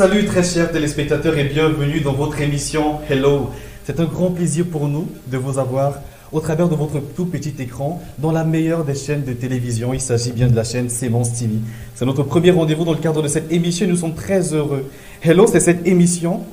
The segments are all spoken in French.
salut très chers téléspectateurs et bienvenue dans votre émission Hello. C'est un grand plaisir pour nous de vous avoir au travers de votre tout petit écran dans la meilleure des chaînes de télévision. Il s'agit bien de la chaîne Sémence TV. C'est notre premier rendez-vous dans le cadre de cette émission et nous sommes très heureux. Hello, c'est cette émission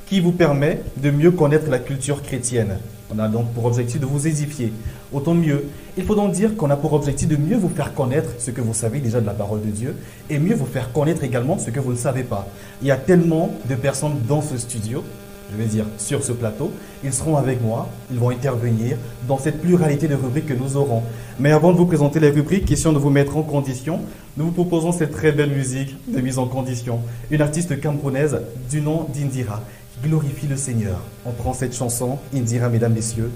qui vous permet de mieux connaître la culture chrétienne. On a donc pour objectif de vous édifier. Autant mieux. Il faut donc dire qu'on a pour objectif de mieux vous faire connaître ce que vous savez déjà de la parole de Dieu et mieux vous faire connaître également ce que vous ne savez pas. Il y a tellement de personnes dans ce studio, je vais dire sur ce plateau, ils seront avec moi, ils vont intervenir dans cette pluralité de rubriques que nous aurons. Mais avant de vous présenter les rubriques, question de vous mettre en condition, nous vous proposons cette très belle musique de mise en condition. Une artiste camerounaise du nom d'Indira qui glorifie le Seigneur. On prend cette chanson, Indira, mesdames, messieurs,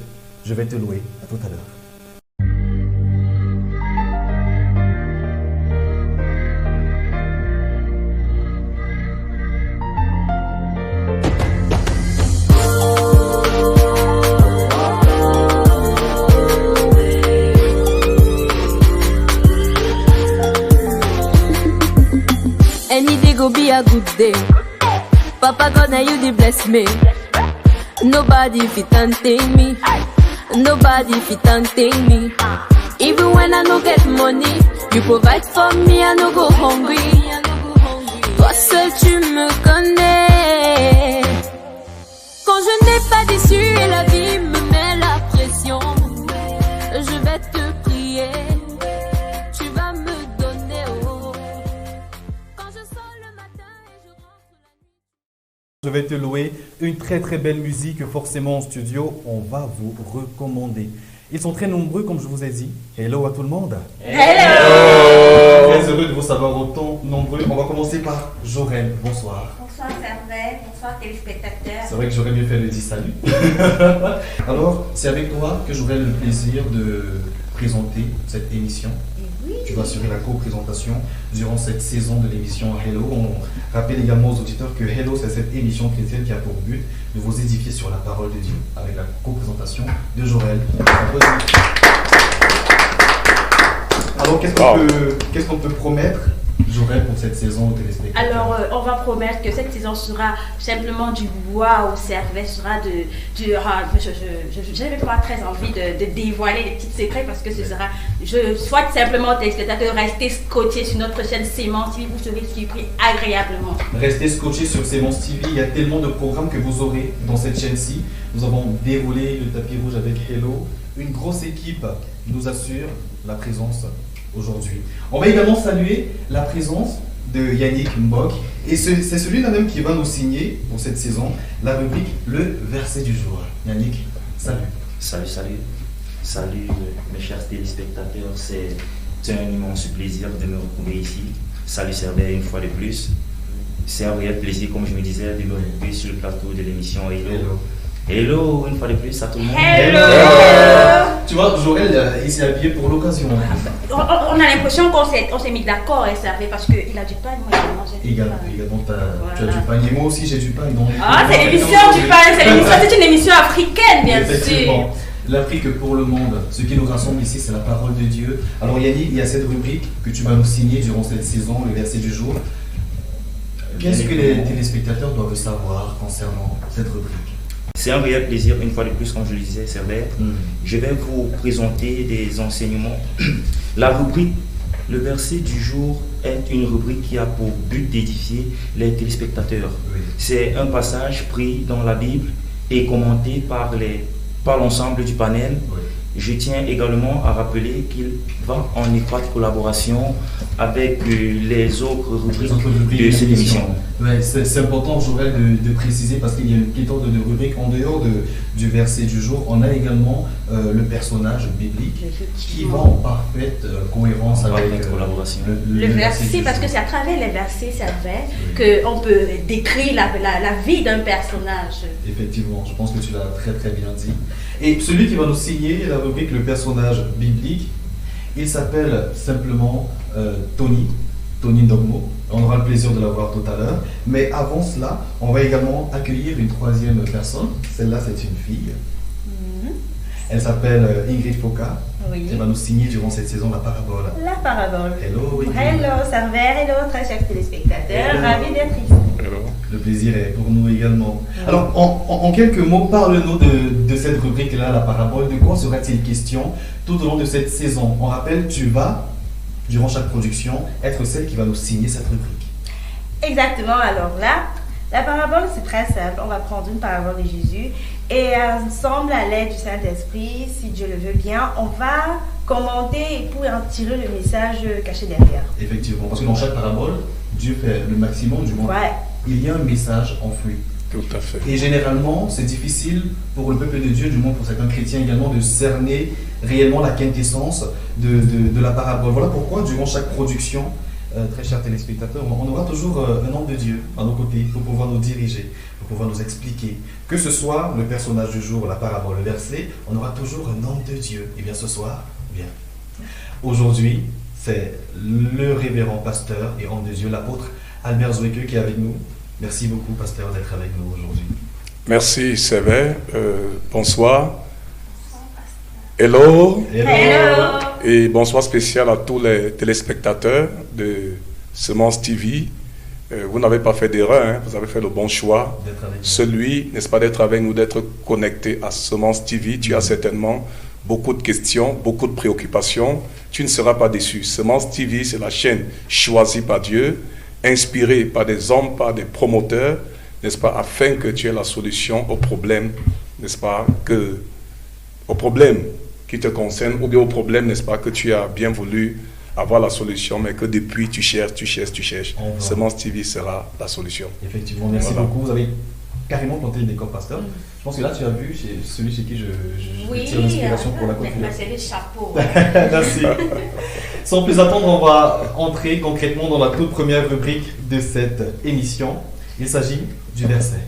je vais te louer. À tout à l'heure. Any day go be a good day. Papa God, now you dey bless me. Nobody fit tame me. Nobody fit tame me. Even when I no get money, you provide for me, I no go hungry. Toi seul tu me connais. Quand je n'ai pas d'issue et la vie me met la pression, je vais te prier. Tu vas me donner oh. Quand je sors le matin et je rentre la nuit. Je vais te louer. Une très très belle musique, forcément en studio, on va vous recommander. Ils sont très nombreux, comme je vous ai dit. Hello à tout le monde. Hello. Très heureux de vous savoir autant nombreux. On va commencer par Jorel. Bonsoir. Bonsoir Servet, bonsoir téléspectateurs. C'est vrai que j'aurais mieux fait le dire salut. Alors, c'est avec toi que j'aurai le plaisir de présenter cette émission. Et oui. Tu vas assurer la co-présentation durant cette saison de l'émission Hello. On rappelle également aux auditeurs que Hello, c'est cette émission chrétienne qui a pour but de vous édifier sur la parole de Dieu avec la co-présentation de Jorel. Alors, qu'est-ce qu'on peut promettre, Jorel, pour cette saison aux téléspectateurs? Alors, on va promettre que cette saison sera simplement du waouh, Servet sera j'avais pas très envie de dévoiler les petits secrets parce que ce sera, je souhaite simplement téléspectateurs rester scotchés sur notre chaîne Sémence TV, vous serez surpris agréablement. Restez scotchés sur Sémence TV, il y a tellement de programmes que vous aurez dans cette chaîne-ci. Nous avons déroulé le tapis rouge avec Hello. Une grosse équipe nous assure la présence aujourd'hui. On va également saluer la présence de Yannick Mbok. Et c'est celui-là même qui va nous signer pour cette saison la rubrique Le verset du jour. Yannick, salut. Salut mes chers téléspectateurs. C'est un immense plaisir de me retrouver ici. Salut Servet une fois de plus. C'est un réel plaisir, comme je me disais, de me retrouver sur le plateau de l'émission Hello. Hello, une fois de plus à tout le monde. Hello. Tu vois, Jorel, il s'est habillé pour l'occasion. On a l'impression qu'on s'est mis d'accord, Servet, parce qu'il a du pain, moi j'ai du pain. Également, tu as du pain. Et moi aussi, j'ai du pain. Ah, c'est l'émission du pain, c'est une émission africaine, bien sûr. L'Afrique pour le monde, ce qui nous rassemble ici, c'est la parole de Dieu. Alors Yannick, il y a cette rubrique que tu vas nous signer durant cette saison, le verset du jour. Qu'est-ce que les téléspectateurs doivent savoir concernant cette rubrique? C'est un réel plaisir, une fois de plus, comme je le disais, Servet. Je vais vous présenter des enseignements. La rubrique, le verset du jour, est une rubrique qui a pour but d'édifier les téléspectateurs. Oui. C'est un passage pris dans la Bible et commenté par l'ensemble du panel. Oui. Je tiens également à rappeler qu'il va en étroite collaboration avec les autres rubriques de cette émission. Ouais, c'est important, Jorel, de préciser parce qu'il y a une pléthore de rubriques en dehors du verset du jour. On a également le personnage biblique qui va en parfaite cohérence avec collaboration. Le verset, parce que c'est à travers les versets, Servet, qu'on peut décrire la vie d'un personnage. Effectivement, je pense que tu l'as très très bien dit. Et celui qui va nous signer la rubrique le personnage biblique, il s'appelle simplement Tony Ndogmo. On aura le plaisir de la voir tout à l'heure. Mais avant cela, on va également accueillir une troisième personne. Celle-là, c'est une fille. Elle s'appelle Ingrid Foka. Oui. Elle va nous signer durant cette saison la parabole. La parabole. Hello, Ingrid. Hello, Servet. Hello, très chers téléspectateurs. Ravi d'être ici. Hello. Le plaisir est pour nous également. Alors, en quelques mots, parle-nous de cette rubrique-là, la parabole. De quoi sera-t-il question tout au long de cette saison? On rappelle, tu vas, durant chaque production, être celle qui va nous signer cette rubrique. Exactement. Alors là, la parabole, c'est très simple. On va prendre une parabole de Jésus et ensemble, à l'aide du Saint-Esprit, si Dieu le veut bien, on va commenter pour en tirer le message caché derrière. Effectivement, parce que dans chaque parabole, Dieu fait le maximum, du moins. Ouais. Il y a un message enfoui. Tout à fait. Et généralement, c'est difficile pour le peuple de Dieu, du moins pour certains chrétiens également, de cerner réellement la quintessence de la parabole. Voilà pourquoi, durant chaque production, très chers téléspectateurs, on aura toujours un homme de Dieu à nos côtés pour pouvoir nous diriger, pour pouvoir nous expliquer. Que ce soit le personnage du jour, la parabole, le verset, on aura toujours un homme de Dieu. Et bien ce soir, bien. Aujourd'hui, c'est le révérend pasteur et homme de Dieu, l'apôtre Albert Zoueke qui est avec nous. Merci beaucoup, pasteur, d'être avec nous aujourd'hui. Merci, Sévère. Bonsoir. Hello. Hello. Et bonsoir spécial à tous les téléspectateurs de Semence TV. Vous n'avez pas fait d'erreur, hein, vous avez fait le bon choix. Celui, n'est-ce pas, d'être avec nous, d'être connecté à Semence TV. Tu as certainement beaucoup de questions, beaucoup de préoccupations. Tu ne seras pas déçu. Semence TV, c'est la chaîne choisie par Dieu, inspirée par des hommes, par des promoteurs, n'est-ce pas, afin que tu aies la solution aux problèmes, n'est-ce pas, aux problèmes qui te concernent, ou bien aux problèmes, n'est-ce pas, que tu as bien voulu avoir la solution, mais que depuis tu cherches. Semence TV sera la solution. Effectivement, merci beaucoup. Vous avez carrément planté le décor, pasteur. Je pense que là, tu as vu celui chez qui je tire l'inspiration pour la coiffure. C'est le chapeau. Merci. Sans plus attendre, on va entrer concrètement dans la toute première rubrique de cette émission. Il s'agit du verset.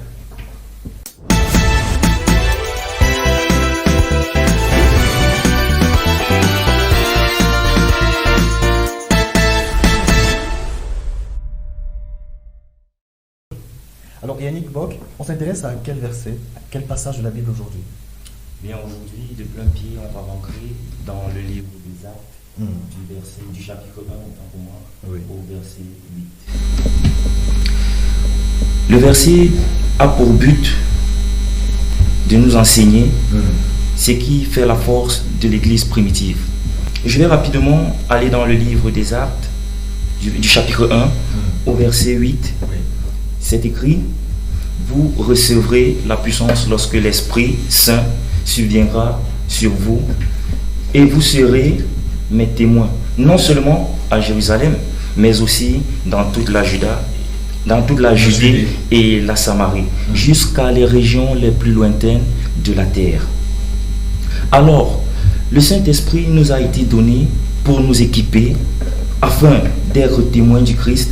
Alors Yannick Bock, on s'intéresse à quel verset, à quel passage de la Bible aujourd'hui? Bien, aujourd'hui, de plein pied, on va rentrer dans le livre des Actes, du chapitre 1, autant pour moi, Oui. au verset 8. Le verset a pour but de nous enseigner ce qui fait la force de l'Église primitive. Je vais rapidement aller dans le livre des Actes, du chapitre 1, au verset 8. Oui. C'est écrit: vous recevrez la puissance lorsque l'Esprit Saint subviendra sur vous, et vous serez mes témoins, non seulement à Jérusalem, mais aussi dans toute la Judée et la Samarie, jusqu'à les régions les plus lointaines de la terre. Alors, le Saint-Esprit nous a été donné pour nous équiper afin d'être témoins du Christ.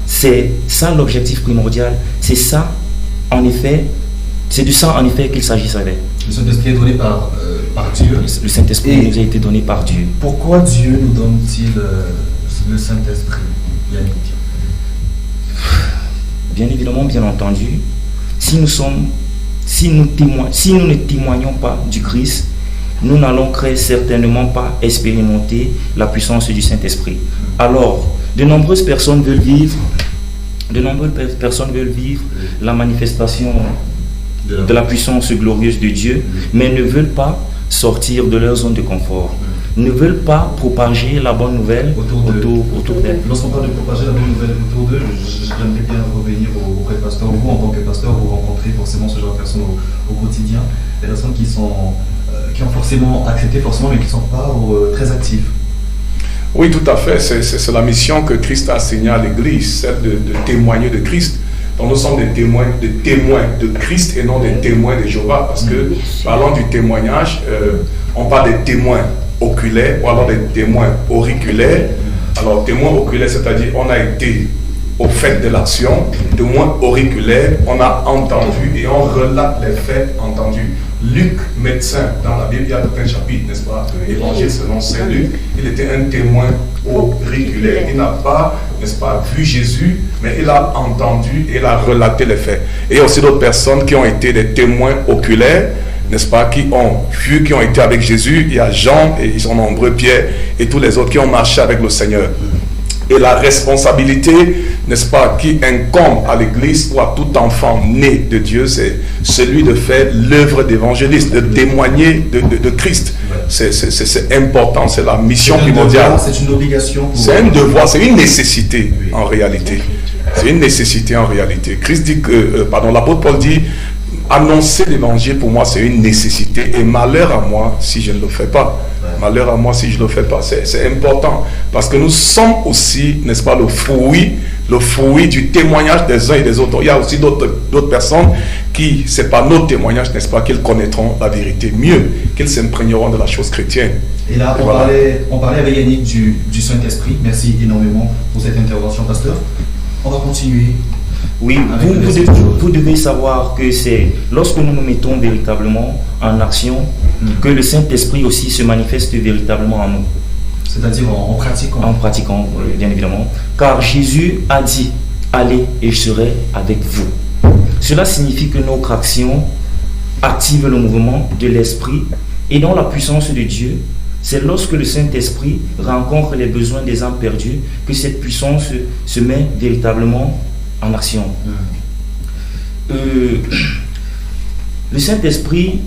C'est ça l'objectif primordial. C'est ça, en effet, c'est de ça en effet qu'il s'agissait. Le Saint-Esprit est donné par Dieu. Le Saint-Esprit nous a été donné par Dieu. Pourquoi Dieu nous donne-t-il le Saint-Esprit, Yannick? Bien évidemment, bien entendu, si nous ne témoignons pas du Christ, nous n'allons très certainement pas expérimenter la puissance du Saint-Esprit. Alors, de nombreuses personnes veulent vivre la manifestation de la puissance glorieuse de Dieu, mais ne veulent pas sortir de leur zone de confort, ne veulent pas propager la bonne nouvelle autour d'elles. Lorsqu'on parle de propager la bonne nouvelle autour d'eux, j'aimerais bien revenir auprès de pasteur. Vous, en tant que pasteur, vous rencontrez forcément ce genre de personnes au quotidien, des personnes qui ont forcément accepté, mais qui ne sont pas très actives. Oui, tout à fait. C'est la mission que Christ a assignée à l'Église, celle de témoigner de Christ. Donc nous sommes des témoins de Christ et non des témoins de Jéhovah. Parce que, parlant du témoignage, on parle des témoins oculaires ou alors des témoins auriculaires. Alors, témoin oculaire, c'est-à-dire on a été au fait de l'action. Témoin auriculaire, on a entendu et on relate les faits entendus. Luc, médecin, dans la Bible, il y a tout un chapitre, n'est-ce pas, Évangile selon Saint Luc, il était un témoin auriculaire. Il n'a pas, n'est-ce pas, vu Jésus, mais il a entendu et il a relaté les faits. Et il y a aussi d'autres personnes qui ont été des témoins oculaires, n'est-ce pas, qui ont vu, qui ont été avec Jésus. Il y a Jean, et ils sont nombreux, Pierre, et tous les autres qui ont marché avec le Seigneur. Et la responsabilité, n'est-ce pas, qui incombe à l'Église ou à tout enfant né de Dieu, c'est celui de faire l'œuvre d'évangéliste, de témoigner de Christ. C'est important, c'est la mission primordiale. C'est une obligation. C'est un devoir, c'est une nécessité en réalité. C'est une nécessité en réalité. Christ dit que, l'apôtre Paul dit, annoncer l'évangile pour moi c'est une nécessité et malheur à moi si je ne le fais pas. Malheur à moi si je ne le fais pas. C'est important parce que nous sommes aussi, n'est-ce pas, le fruit du témoignage des uns et des autres. Il y a aussi d'autres personnes qui, c'est par notre témoignage, n'est-ce pas, qu'ils connaîtront la vérité mieux, qu'ils s'imprégneront de la chose chrétienne. Et là, on parlait avec Yannick du Saint-Esprit. Merci énormément pour cette intervention, pasteur. On va continuer. Oui, vous devez savoir que c'est lorsque nous nous mettons véritablement en action que le Saint-Esprit aussi se manifeste véritablement en nous. C'est-à-dire en pratiquant. En pratiquant, bien évidemment. Car Jésus a dit, allez et je serai avec vous. Cela signifie que notre action active le mouvement de l'Esprit et dans la puissance de Dieu. C'est lorsque le Saint-Esprit rencontre les besoins des âmes perdues que cette puissance se met véritablement en action. Le Saint-Esprit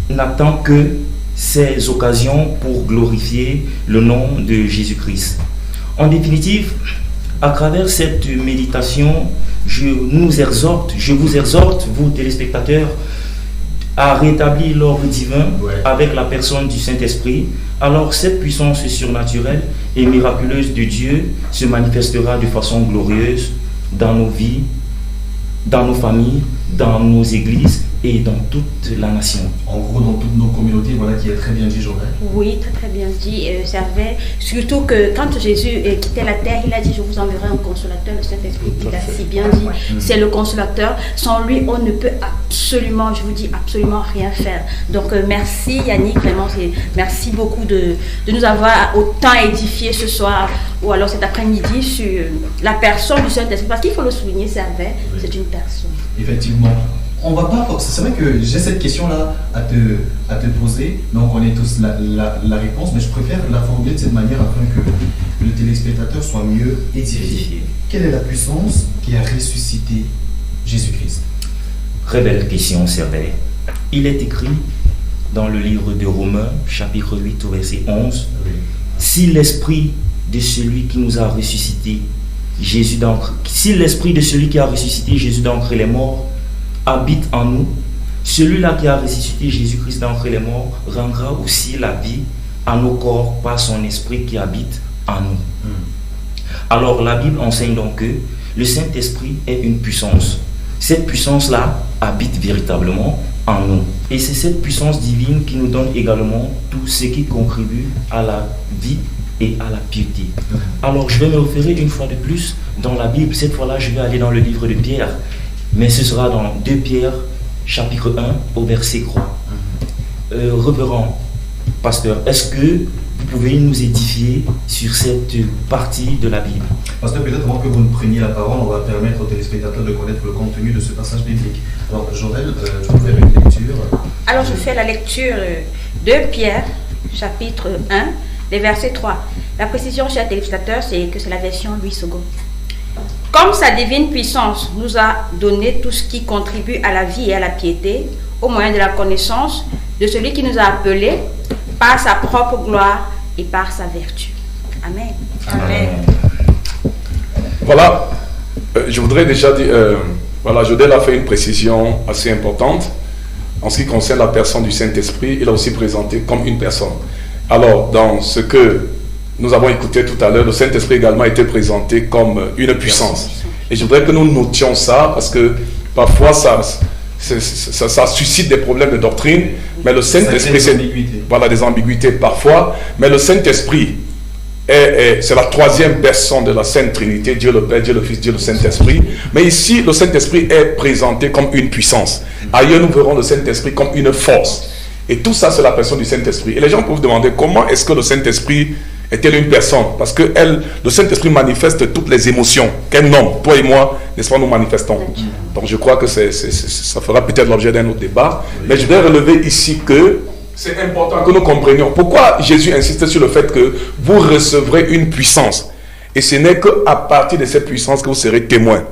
n'attend que ces occasions pour glorifier le nom de Jésus-Christ. En définitive, à travers cette méditation, je vous exhorte, vous téléspectateurs, à rétablir l'ordre divin avec la personne du Saint-Esprit. Alors cette puissance surnaturelle et miraculeuse de Dieu se manifestera de façon glorieuse dans nos vies, dans nos familles, dans nos églises et dans toute la nation. En gros, dans toutes nos communautés, voilà qui est très bien dit, Joël. Oui, très très bien dit, Servet. Surtout que quand Jésus quittait la terre, il a dit, je vous enverrai un consolateur, le Saint-Esprit. Il a si bien dit, c'est le consolateur. Sans lui, on ne peut absolument, je vous dis, absolument rien faire. Donc, merci Yannick, vraiment, merci beaucoup de nous avoir autant édifié ce soir, ou alors cet après-midi, sur la personne du Saint-Esprit. Parce qu'il faut le souligner, Servet, c'est une personne. Effectivement. On va pas. C'est vrai que j'ai cette question-là à te poser, mais on connaît tous la réponse, mais je préfère la formuler de cette manière afin que le téléspectateur soit mieux édifié. Quelle est la puissance qui a ressuscité Jésus-Christ? Très belle question, Servet. Il est écrit dans le livre de Romains, chapitre 8, au verset 11, si l'esprit de celui qui nous a ressuscité Jésus d'entre les morts habite en nous, celui-là qui a ressuscité Jésus-Christ d'entre les morts rendra aussi la vie à nos corps par son esprit qui habite en nous. Alors la Bible enseigne donc que le Saint-Esprit est une puissance. Cette puissance-là habite véritablement en nous. Et c'est cette puissance divine qui nous donne également tout ce qui contribue à la vie et à la piété. Alors je vais me référer une fois de plus dans la Bible. Cette fois-là, je vais aller dans le livre de Pierre. Mais ce sera dans 2 Pierre, chapitre 1, au verset 3. Révérend pasteur, est-ce que vous pouvez nous édifier sur cette partie de la Bible? Pasteur, peut-être avant que vous ne preniez la parole, on va permettre aux téléspectateurs de connaître le contenu de ce passage biblique. Alors, Joël, tu peux faire une lecture? Alors, je fais la lecture de Pierre, chapitre 1, les versets 3. La précision, chers téléspectateurs, c'est que c'est la version Louis II. Comme sa divine puissance nous a donné tout ce qui contribue à la vie et à la piété, au moyen de la connaissance de celui qui nous a appelés par sa propre gloire et par sa vertu. Amen. Amen. Voilà, je voudrais déjà dire, Jodel a fait une précision assez importante. En ce qui concerne la personne du Saint-Esprit, il a aussi présenté comme une personne. Alors, dans ce que nous avons écouté tout à l'heure, le Saint-Esprit également a été présenté comme une puissance. Et je voudrais que nous notions ça, parce que parfois ça suscite des problèmes de doctrine, mais le Saint-Esprit, des ambiguïtés parfois, mais le Saint-Esprit c'est la troisième personne de la Sainte Trinité, Dieu le Père, Dieu le Fils, Dieu le Saint-Esprit. Mais ici, le Saint-Esprit est présenté comme une puissance. Ailleurs, nous verrons le Saint-Esprit comme une force. Et tout ça, c'est la personne du Saint-Esprit. Et les gens peuvent se demander comment est-ce que le Saint-Esprit est-elle une personne? Parce que le Saint-Esprit manifeste toutes les émotions qu'un homme, toi et moi, n'est-ce pas, nous manifestons. Donc je crois que ça fera peut-être l'objet d'un autre débat. Mais je vais relever ici que c'est important que nous comprenions. Pourquoi Jésus insiste sur le fait que vous recevrez une puissance? Et ce n'est qu'à partir de cette puissance que vous serez témoin.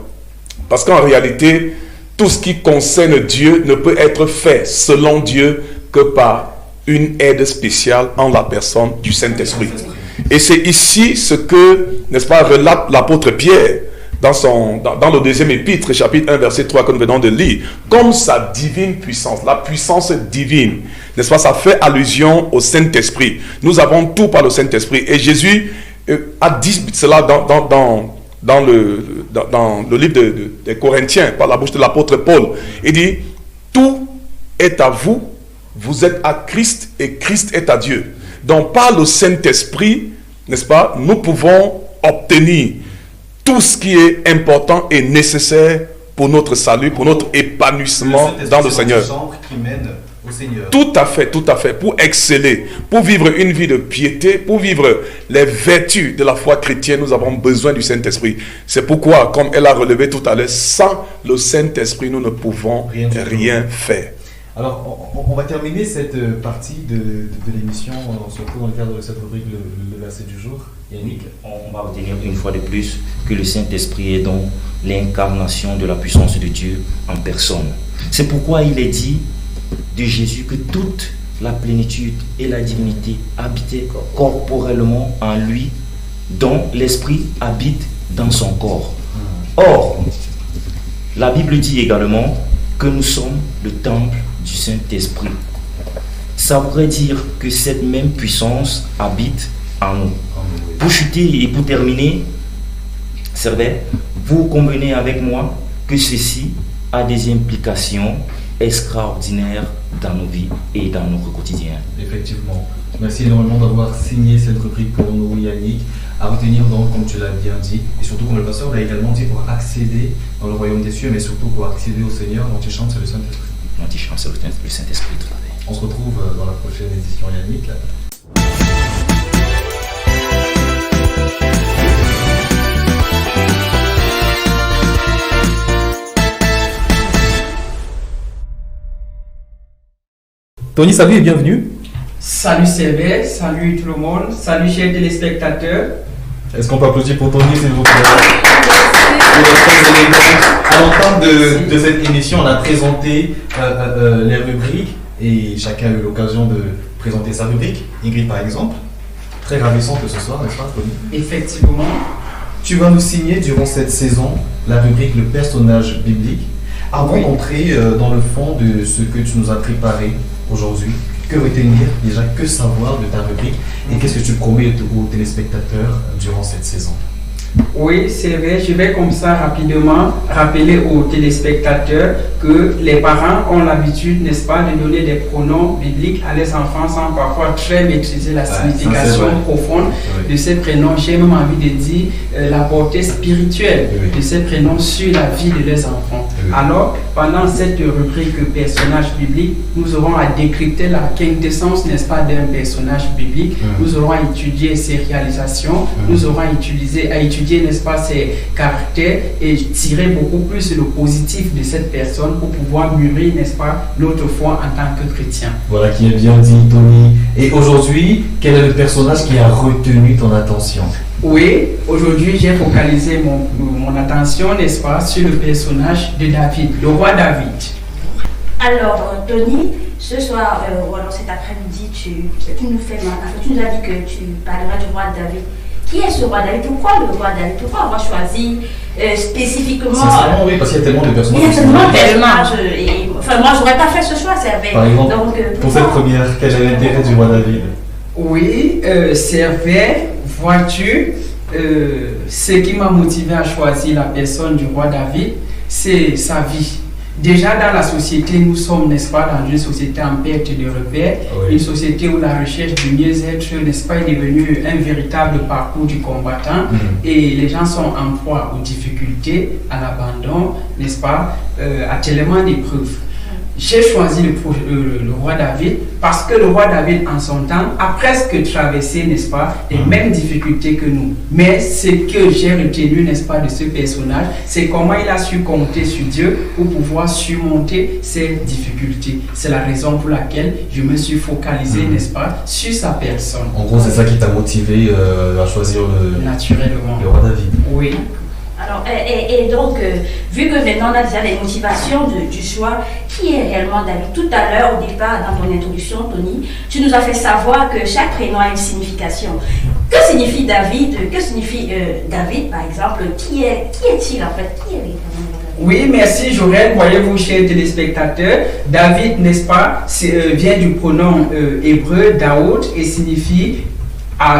Parce qu'en réalité, tout ce qui concerne Dieu ne peut être fait selon Dieu que par une aide spéciale en la personne du Saint-Esprit. Et c'est ici ce que, n'est-ce pas, relate l'apôtre Pierre dans le deuxième épître, chapitre 1, verset 3 que nous venons de lire. Comme sa divine puissance, la puissance divine, n'est-ce pas, ça fait allusion au Saint-Esprit. Nous avons tout par le Saint-Esprit. Et Jésus a dit cela dans le livre des Corinthiens, par la bouche de l'apôtre Paul. Il dit, tout est à vous, vous êtes à Christ et Christ est à Dieu. Donc par le Saint-Esprit, n'est-ce pas, nous pouvons obtenir tout ce qui est important et nécessaire pour notre salut, pour notre épanouissement dans le Seigneur. Qui mène au Seigneur. Tout à fait, pour exceller, pour vivre une vie de piété, pour vivre les vertus de la foi chrétienne, nous avons besoin du Saint-Esprit. C'est pourquoi, comme elle a relevé tout à l'heure, sans le Saint-Esprit, nous ne pouvons rien faire. Alors, on va terminer cette partie de l'émission, surtout dans le cadre de cette rubrique, le verset du jour. Yannick, on va retenir une fois de plus que le Saint-Esprit est donc l'incarnation de la puissance de Dieu en personne. C'est pourquoi il est dit de Jésus que toute la plénitude et la divinité habitaient corporellement en lui, dont l'Esprit habite dans son corps. Or, la Bible dit également que nous sommes le temple du Saint-Esprit. Ça voudrait dire que cette même puissance habite en nous. Pour chuter et pour terminer, Servet, vous convenez avec moi que ceci a des implications extraordinaires dans nos vies et dans notre quotidien. Effectivement. Merci énormément d'avoir signé cette rubrique pour nous, Yannick. À retenir donc, comme tu l'as bien dit, et surtout comme le pasteur l'a également dit, pour accéder dans le royaume des cieux, mais surtout pour accéder au Seigneur, l'antichambre, c'est le Saint-Esprit. L'antichambre, c'est le Saint-Esprit, tout à fait. On se retrouve dans la prochaine édition, Yannick. Tony, salut et bienvenue. Salut Servet, salut tout le monde, salut chers téléspectateurs. Est-ce qu'on peut applaudir pour Tony, s'il vous plaît? À l'entame de cette émission, on a présenté les rubriques et chacun a eu l'occasion de présenter sa rubrique. Ingrid, par exemple, très ravissante ce soir, n'est-ce pas, Tony? Effectivement. Tu vas nous signer durant cette saison la rubrique Le personnage biblique. Avant d'entrer dans le fond de ce que tu nous as préparé aujourd'hui, que retenir déjà, que savoir de ta rubrique et qu'est-ce que tu promets aux téléspectateurs durant cette saison? Oui, c'est vrai, je vais comme ça rapidement rappeler aux téléspectateurs que les parents ont l'habitude, n'est-ce pas, de donner des pronoms bibliques à leurs enfants sans parfois très maîtriser la signification profonde de ces prénoms. J'ai même envie de dire la portée spirituelle de ces prénoms sur la vie de leurs enfants. Alors, pendant cette rubrique personnage biblique, nous aurons à décrypter la quintessence, n'est-ce pas, d'un personnage biblique. Nous aurons à étudier ses réalisations, nous aurons à étudier, n'est-ce pas, ses caractères et tirer beaucoup plus le positif de cette personne pour pouvoir mûrir, n'est-ce pas, notre foi en tant que chrétien. Voilà qui est bien dit, Tony. Et aujourd'hui, quel est le personnage qui a retenu ton attention? Oui, aujourd'hui j'ai focalisé mon attention, n'est-ce pas, sur le personnage de David, le roi David. Alors, Tony, ce soir, ou alors cet après-midi, tu nous as dit que tu parleras du roi David. Qui est ce roi David? Pourquoi le roi David? Pourquoi avoir choisi spécifiquement Sincèrement, oui, parce qu'il y a tellement de personnages. Il y a tellement de personnages. Enfin, moi, j'aurais pas fait ce choix, Servet. Par exemple, donc, pour cette première, quel est l'intérêt du roi David? Oui, Servet, vois-tu, ce qui m'a motivé à choisir la personne du roi David, c'est sa vie. Déjà dans la société, nous sommes, n'est-ce pas, dans une société en perte de repères, une société où la recherche du mieux-être, n'est-ce pas, est devenue un véritable parcours du combattant et les gens sont en proie aux difficultés, à l'abandon, n'est-ce pas, à tellement d'épreuves. j'ai choisi le roi David parce que le roi David, en son temps, a presque traversé, n'est-ce pas, les mêmes difficultés que nous. Mais ce que j'ai retenu, n'est-ce pas, de ce personnage, c'est comment il a su compter sur Dieu pour pouvoir surmonter ces difficultés. C'est la raison pour laquelle je me suis focalisé, n'est-ce pas, sur sa personne. En gros, c'est ça qui t'a motivé à choisir le roi David. Oui. Alors, et donc, vu que maintenant on a déjà les motivations du choix, qui est réellement David? Tout à l'heure, au départ, dans ton introduction, Tony, tu nous as fait savoir que chaque prénom a une signification. Que signifie David? Que signifie David, par exemple? Qui est-il en fait? Qui est Oui, merci Jorel. Voyez-vous, chers téléspectateurs, David, n'est-ce pas, vient du pronom hébreu Daoud et signifie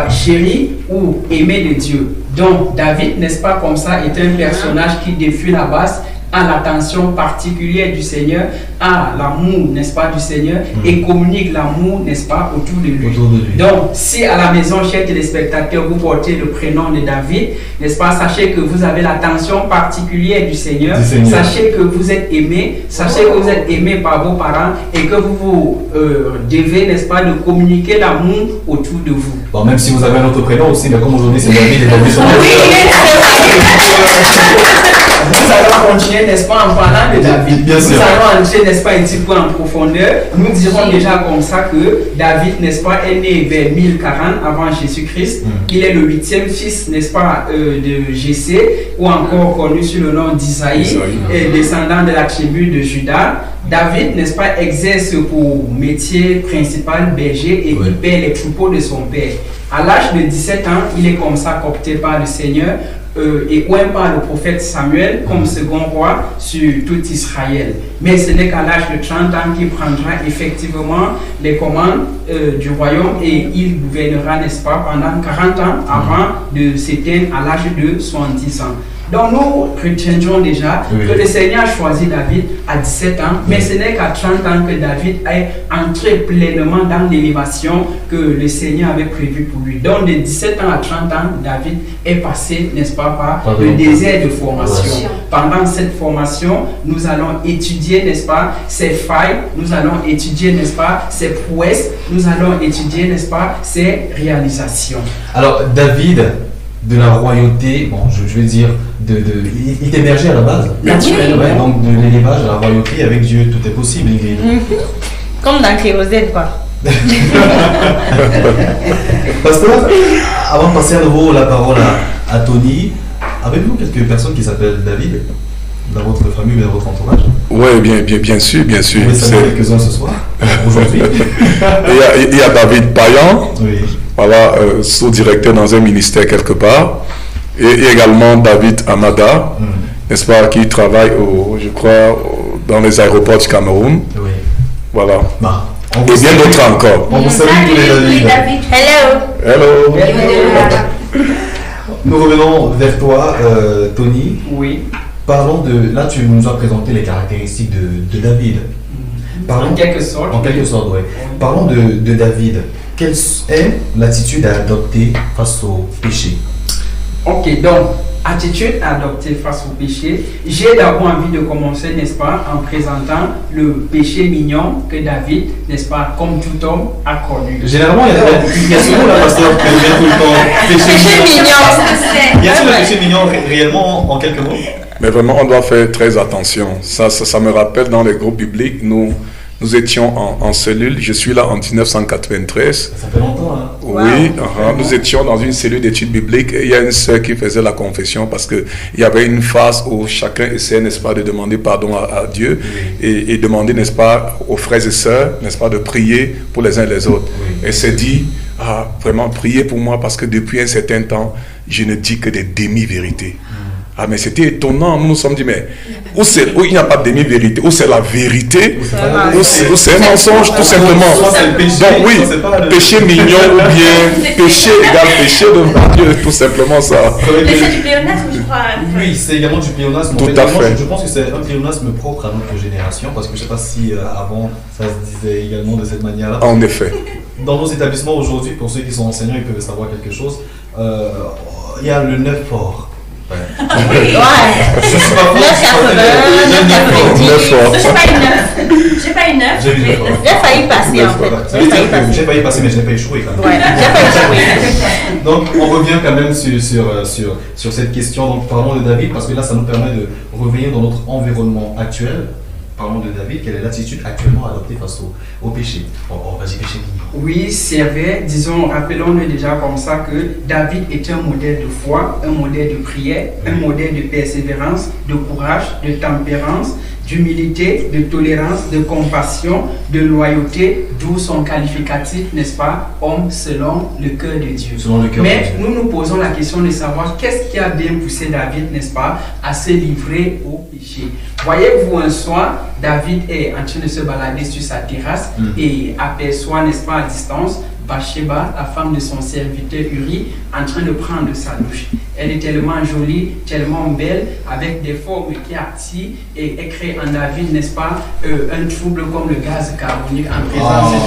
chéri ou aimé de Dieu. Donc David, n'est-ce pas, comme ça, est un personnage qui depuis la base a l'attention particulière du Seigneur, a l'amour, n'est-ce pas, du Seigneur, et communique l'amour, n'est-ce pas, autour de lui. Donc, si à la maison, chers téléspectateurs, vous portez le prénom de David, n'est-ce pas, sachez que vous avez l'attention particulière du Seigneur, sachez que vous êtes aimé, sachez que vous êtes aimé par vos parents et que vous devez, n'est-ce pas, de communiquer l'amour autour de vous. Bon, même si vous avez un autre prénom aussi, mais comme aujourd'hui c'est David et David sont Nous allons continuer, n'est-ce pas, en parlant de David. Bien sûr. Nous allons entrer, n'est-ce pas, un petit peu en profondeur. Nous dirons déjà comme ça que David, n'est-ce pas, est né vers 1040 avant Jésus-Christ. Il est le 8e fils, n'est-ce pas, de Jessé, ou encore connu sous le nom d'Isaïe, descendant de la tribu de Juda. David, n'est-ce pas, exerce pour métier principal berger et il paie les troupeaux de son père. À l'âge de 17 ans, il est comme ça coopté par le Seigneur et ou par le prophète Samuel comme second roi sur tout Israël. Mais ce n'est qu'à l'âge de 30 ans qu'il prendra effectivement les commandes du royaume et il gouvernera, n'est-ce pas, pendant 40 ans avant de s'éteindre à l'âge de 70 ans. Donc nous retiendrons déjà que le Seigneur a choisi David à 17 ans, mais ce n'est qu'à 30 ans que David est entré pleinement dans l'élévation que le Seigneur avait prévue pour lui. Donc de 17 ans à 30 ans, David est passé, n'est-ce pas, par le désert de formation. Pendant cette formation, nous allons étudier, n'est-ce pas, ses failles, nous allons étudier, n'est-ce pas, ses prouesses, nous allons étudier, n'est-ce pas, ses réalisations. Alors David, de la royauté, bon, je vais dire, il était berger à la base. Naturellement. Donc de l'élevage à la royauté, avec Dieu, tout est possible, Ingrid. Comme dans Kérosène, quoi. Pasteur, avant de passer à nouveau la parole à Tony, avez-vous quelques personnes qui s'appellent David dans votre famille ou dans votre entourage? Oui, bien sûr. Vous pouvez saluer quelques-uns ce soir, aujourd'hui. Il y a David Payan, oui. Voilà, sous-directeur dans un ministère quelque part, et également David Amada, n'est-ce pas, qui travaille, je crois, dans les aéroports du Cameroun. Oui. Voilà. Bah, et bien d'autres encore. On vous salue tous les David. Hello. Nous revenons vers toi, Tony. Oui. Parlons de... Là, tu nous as présenté les caractéristiques de David. En quelque sorte. En quelque sorte, oui. Parlons de David. Quelle est l'attitude à adopter face au péché? Ok, donc, attitude à adopter face au péché. J'ai d'abord envie de commencer, n'est-ce pas, en présentant le péché mignon que David, n'est-ce pas, comme tout homme, a connu. Généralement, il y a souvent la pasteur qui revient tout le temps. Péché mignon. Y a-t-il le péché mignon réellement en quelques mots? Mais vraiment, on doit faire très attention. Ça me rappelle dans les groupes bibliques, nous étions en cellule, je suis là en 1993. Ça fait longtemps, hein? Oui, nous étions dans une cellule d'études bibliques et il y a une sœur qui faisait la confession parce qu'il y avait une phase où chacun essayait, n'est-ce pas, de demander pardon à Dieu et demander, n'est-ce pas, aux frères et sœurs, n'est-ce pas, de prier pour les uns et les autres. Elle s'est dit, vraiment, priez pour moi parce que depuis un certain temps, je ne dis que des demi-vérités. Ah, mais c'était étonnant. Nous nous sommes dit, mais où il n'y a pas de demi-vérité, où c'est la vérité, où c'est un mensonge, tout simplement. Donc, oui, péché mignon ou bien péché égale péché de Dieu, tout simplement ça. Mais c'est du pléonasme, je crois. Oui, c'est également du pléonasme. Tout à fait. Je pense que c'est un pléonasme propre à notre génération, parce que je ne sais pas si avant ça se disait également de cette manière-là. En effet. Dans nos établissements aujourd'hui, pour ceux qui sont enseignants, ils peuvent savoir quelque chose. Il y a le 9 fort. Ouais. Je suis pas fort. 9,90. Je suis pas une 9. Je suis pas J'ai vu, d'accord. J'ai failli passer en fait. J'ai failli passer, mais je n'ai pas échoué quand même. Ouais, j'ai pas échoué. Donc, on revient quand même sur cette question. Donc, parlons de David, parce que là, ça nous permet de revenir dans notre environnement actuel. Parlons de David, quelle est l'attitude actuellement adoptée face au péché? Vas-y, péché. Oui, c'est vrai, disons, rappelons-nous déjà comme ça que David est un modèle de foi, un modèle de prière, un modèle de persévérance, de courage, de tempérance, d'humilité, de tolérance, de compassion, de loyauté, d'où son qualificatif, n'est-ce pas, homme selon le cœur de Dieu. Mais nous nous posons la question de savoir qu'est-ce qui a bien poussé David, n'est-ce pas, à se livrer au péché. Voyez-vous, un soir, David est en train de se balader sur sa terrasse et aperçoit, n'est-ce pas, à distance, Bathsheba, la femme de son serviteur Uri, en train de prendre sa douche. Elle est tellement jolie, tellement belle, avec des formes qui attirent et crée en David, n'est-ce pas, un trouble comme le gaz carbonique en présence de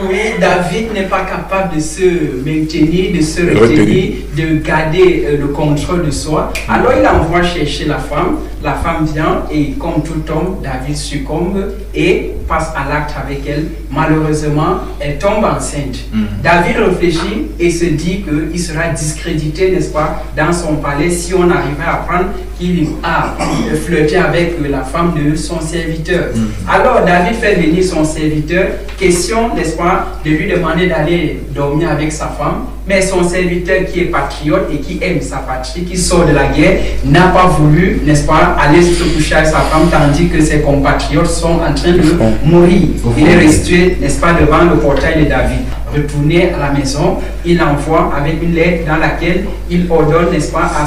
Oui, David n'est pas capable de se maintenir, de se retenir, de garder le contrôle de soi. Alors il envoie chercher la femme vient et comme tout homme, David succombe et passe à l'acte avec elle. Malheureusement, elle tombe enceinte. David réfléchit et se dit qu'il sera discrédité, n'est-ce pas, dans son palais si on arrivait à apprendre qu'il a flirté avec la femme de son serviteur. Alors David fait venir son serviteur, question, n'est-ce pas, de lui demander d'aller dormir avec sa femme, mais son serviteur qui est patriote et qui aime sa patrie, qui sort de la guerre, n'a pas voulu, n'est-ce pas, aller se coucher avec sa femme tandis que ses compatriotes sont en train de mourir. Il est resté, n'est-ce pas, devant le portail de David. Retourné à la maison, il envoie avec une lettre dans laquelle il ordonne, n'est-ce pas, à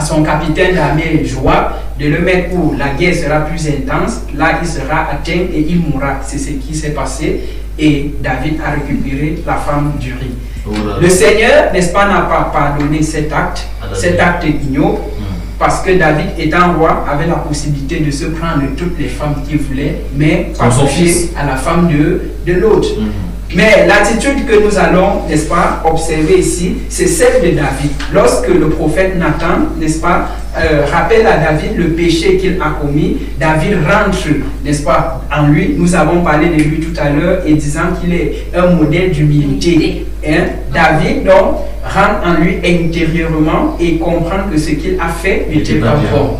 son capitaine d'armée Joab de le mettre où la guerre sera plus intense. Là, il sera atteint et il mourra. C'est ce qui s'est passé. Et David a récupéré la femme d'Uri. Le Seigneur, n'est-ce pas, n'a pas pardonné cet acte ignoble, parce que David, étant roi, avait la possibilité de se prendre toutes les femmes qu'il voulait, mais pas toucher à la femme de l'autre. Mais l'attitude que nous allons, n'est-ce pas, observer ici, c'est celle de David. Lorsque le prophète Nathan, n'est-ce pas, rappelle à David le péché qu'il a commis, David rentre, n'est-ce pas, en lui. Nous avons parlé de lui tout à l'heure et disant qu'il est un modèle d'humilité. David, donc, rentre en lui intérieurement et comprend que ce qu'il a fait n'était pas bon.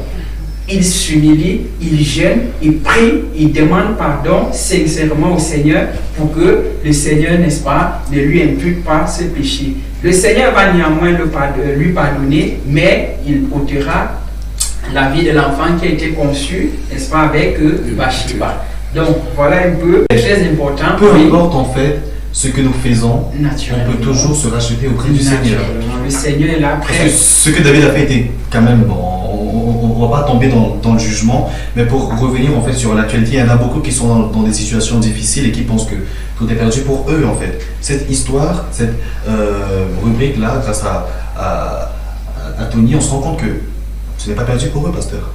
Il s'humilie, il jeûne, il prie, il demande pardon sincèrement au Seigneur pour que le Seigneur, n'est-ce pas, ne lui impute pas ce péché. Le Seigneur va néanmoins lui pardonner, mais il ôtera la vie de l'enfant qui a été conçu, n'est-ce pas, avec Bathsheba. Donc voilà un peu, c'est très important. Peu importe en fait ce que nous faisons, on peut toujours se racheter auprès du Seigneur. Le Seigneur est là prêt. Parce que ce que David a fait était quand même bon. On ne va pas tomber dans le jugement, mais pour revenir en fait sur l'actualité, il y en a beaucoup qui sont dans des situations difficiles et qui pensent que tout est perdu pour eux en fait. Cette histoire, cette rubrique-là, grâce à Tony, on se rend compte que ce n'est pas perdu pour eux, pasteur.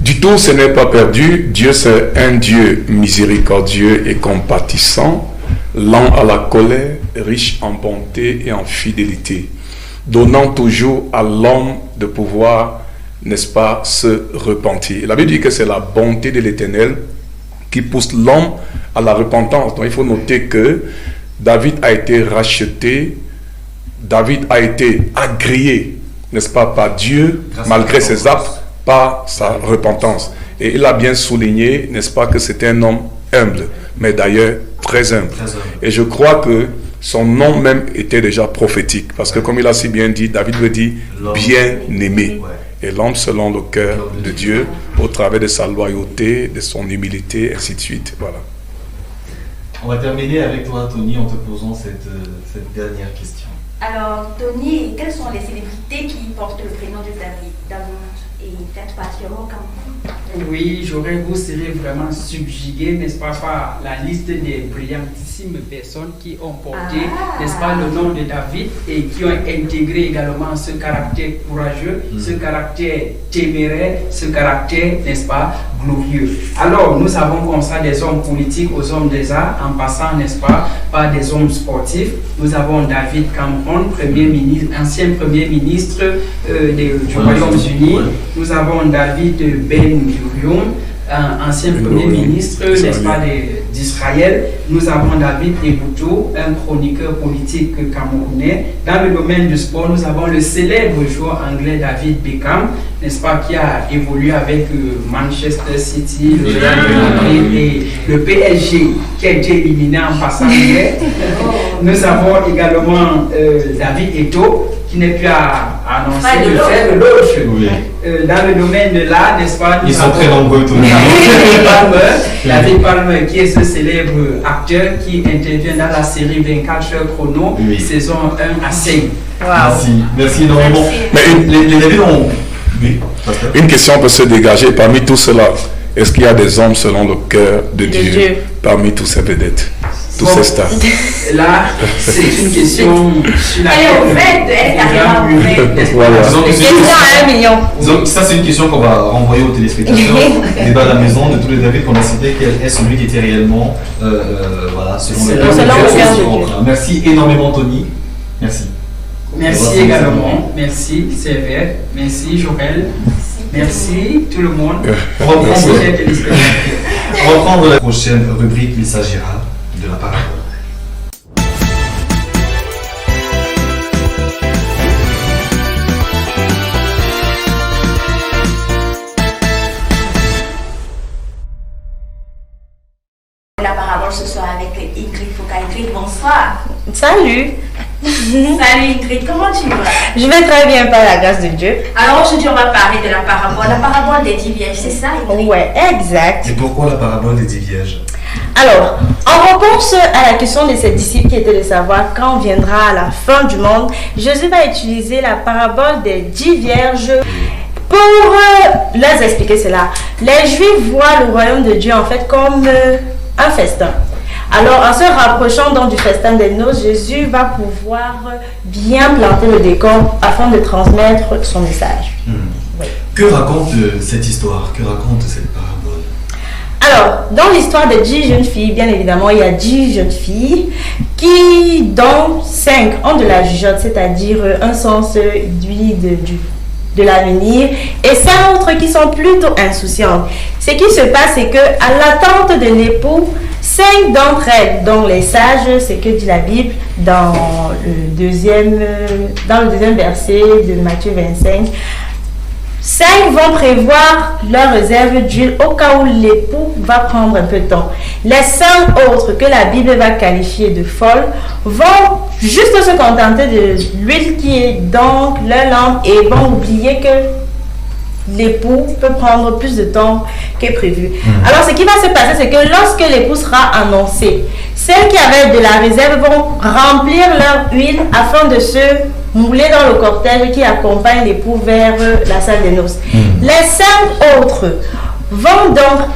Du tout, ce n'est pas perdu. Dieu, c'est un Dieu miséricordieux et compatissant, lent à la colère, riche en bonté et en fidélité, donnant toujours à l'homme de pouvoir, n'est-ce pas, se repentir. La Bible dit que c'est la bonté de l'Éternel qui pousse l'homme à la repentance. Donc il faut noter que David a été racheté, David a été agréé, n'est-ce pas, par Dieu, malgré ses actes, par sa repentance. Et il a bien souligné, n'est-ce pas, que c'était un homme humble, mais d'ailleurs très humble. Et je crois que son nom même était déjà prophétique, parce que comme il a si bien dit, David veut dire bien-aimé. Et l'homme selon le cœur de Dieu, au travers de sa loyauté, de son humilité, ainsi de suite. Voilà. On va terminer avec toi, Tony, en te posant cette dernière question. Alors, Tony, quelles sont les célébrités qui portent le prénom de David dans le monde et peut-être particulièrement au Cameroun? Oui, vous serez vraiment subjugué, n'est-ce pas, par la liste des brillantissimes personnes qui ont porté, n'est-ce pas, le nom de David et qui ont intégré également ce caractère courageux, ce caractère téméraire, ce caractère, n'est-ce pas, glorieux. Alors, nous avons comme ça des hommes politiques aux hommes des arts, en passant, n'est-ce pas, par des hommes sportifs. Nous avons David Cameron, ancien Premier ministre du Royaume-Uni. Nous avons David Ben Gurion, ancien Premier ministre, n'est-ce pas, d'Israël. Nous avons David Ebouto, un chroniqueur politique camerounais. Dans le domaine du sport, nous avons le célèbre joueur anglais David Beckham, n'est-ce pas, qui a évolué avec Manchester City, le Real Madrid et le PSG, qui a été éliminé en passant hier. Nous avons également David Eto'o, qui n'est plus à annoncer le fait de l'autre. Dans le domaine de l'art, n'est-ce pas, ils sont très nombreux tous les David Palmer, qui est ce célèbre acteur qui intervient dans la série 24 heures chrono, saison 1 à 5. Merci énormément. Mais les David ont... Une question peut se dégager parmi tout cela. Est-ce qu'il y a des hommes selon le cœur de Dieu parmi tous ces vedettes, tous ces stars? Là, c'est une question sur Donc ça, c'est une question qu'on va renvoyer aux téléspectateurs. Débat à la maison de tous les David qu'on a cité, quel est celui qui était réellement selon le cœur de Dieu. Merci énormément, Tony. Merci. Merci également. Merci Sévère. Merci Joël. Merci tout le monde. On va prendre la prochaine rubrique. Il s'agira de la parabole. La parabole ce soir avec Ingrid Foucault. Ingrid, bonsoir. Salut. Salut Ingrid, comment tu vas? Je vais très bien par la grâce de Dieu. Alors aujourd'hui on va parler de la parabole des 10 vierges, c'est ça Ingrid? Ouais, exact. Et pourquoi la parabole des 10 vierges? Alors, en réponse à la question de ses disciples qui était de savoir quand viendra la fin du monde, Jésus va utiliser la parabole des 10 vierges pour leur expliquer cela. Les Juifs voient le royaume de Dieu en fait comme un festin. Alors, en se rapprochant donc du festin des noces, Jésus va pouvoir bien planter le décor afin de transmettre son message. Oui. Que raconte cette histoire? Que raconte cette parabole? Alors, dans l'histoire de 10 jeunes filles, bien évidemment, il y a 10 jeunes filles dont 5 ont de la jugeote, c'est-à-dire un sens réduit de l'avenir, et 5 autres qui sont plutôt insouciantes. Ce qui se passe, c'est que à l'attente de l'époux, 5 d'entre elles, dont les sages, c'est que dit la Bible dans le deuxième verset de Matthieu 25, 5 vont prévoir leur réserve d'huile au cas où l'époux va prendre un peu de temps. Les 5 autres que la Bible va qualifier de folles vont juste se contenter de l'huile qui est donc leur lampe et vont oublier que l'époux peut prendre plus de temps que prévu. Alors ce qui va se passer, c'est que lorsque l'époux sera annoncé, celles qui avaient de la réserve vont remplir leur huile afin de se mouler dans le cortège qui accompagne l'époux vers la salle des noces. Les 5 autres vont donc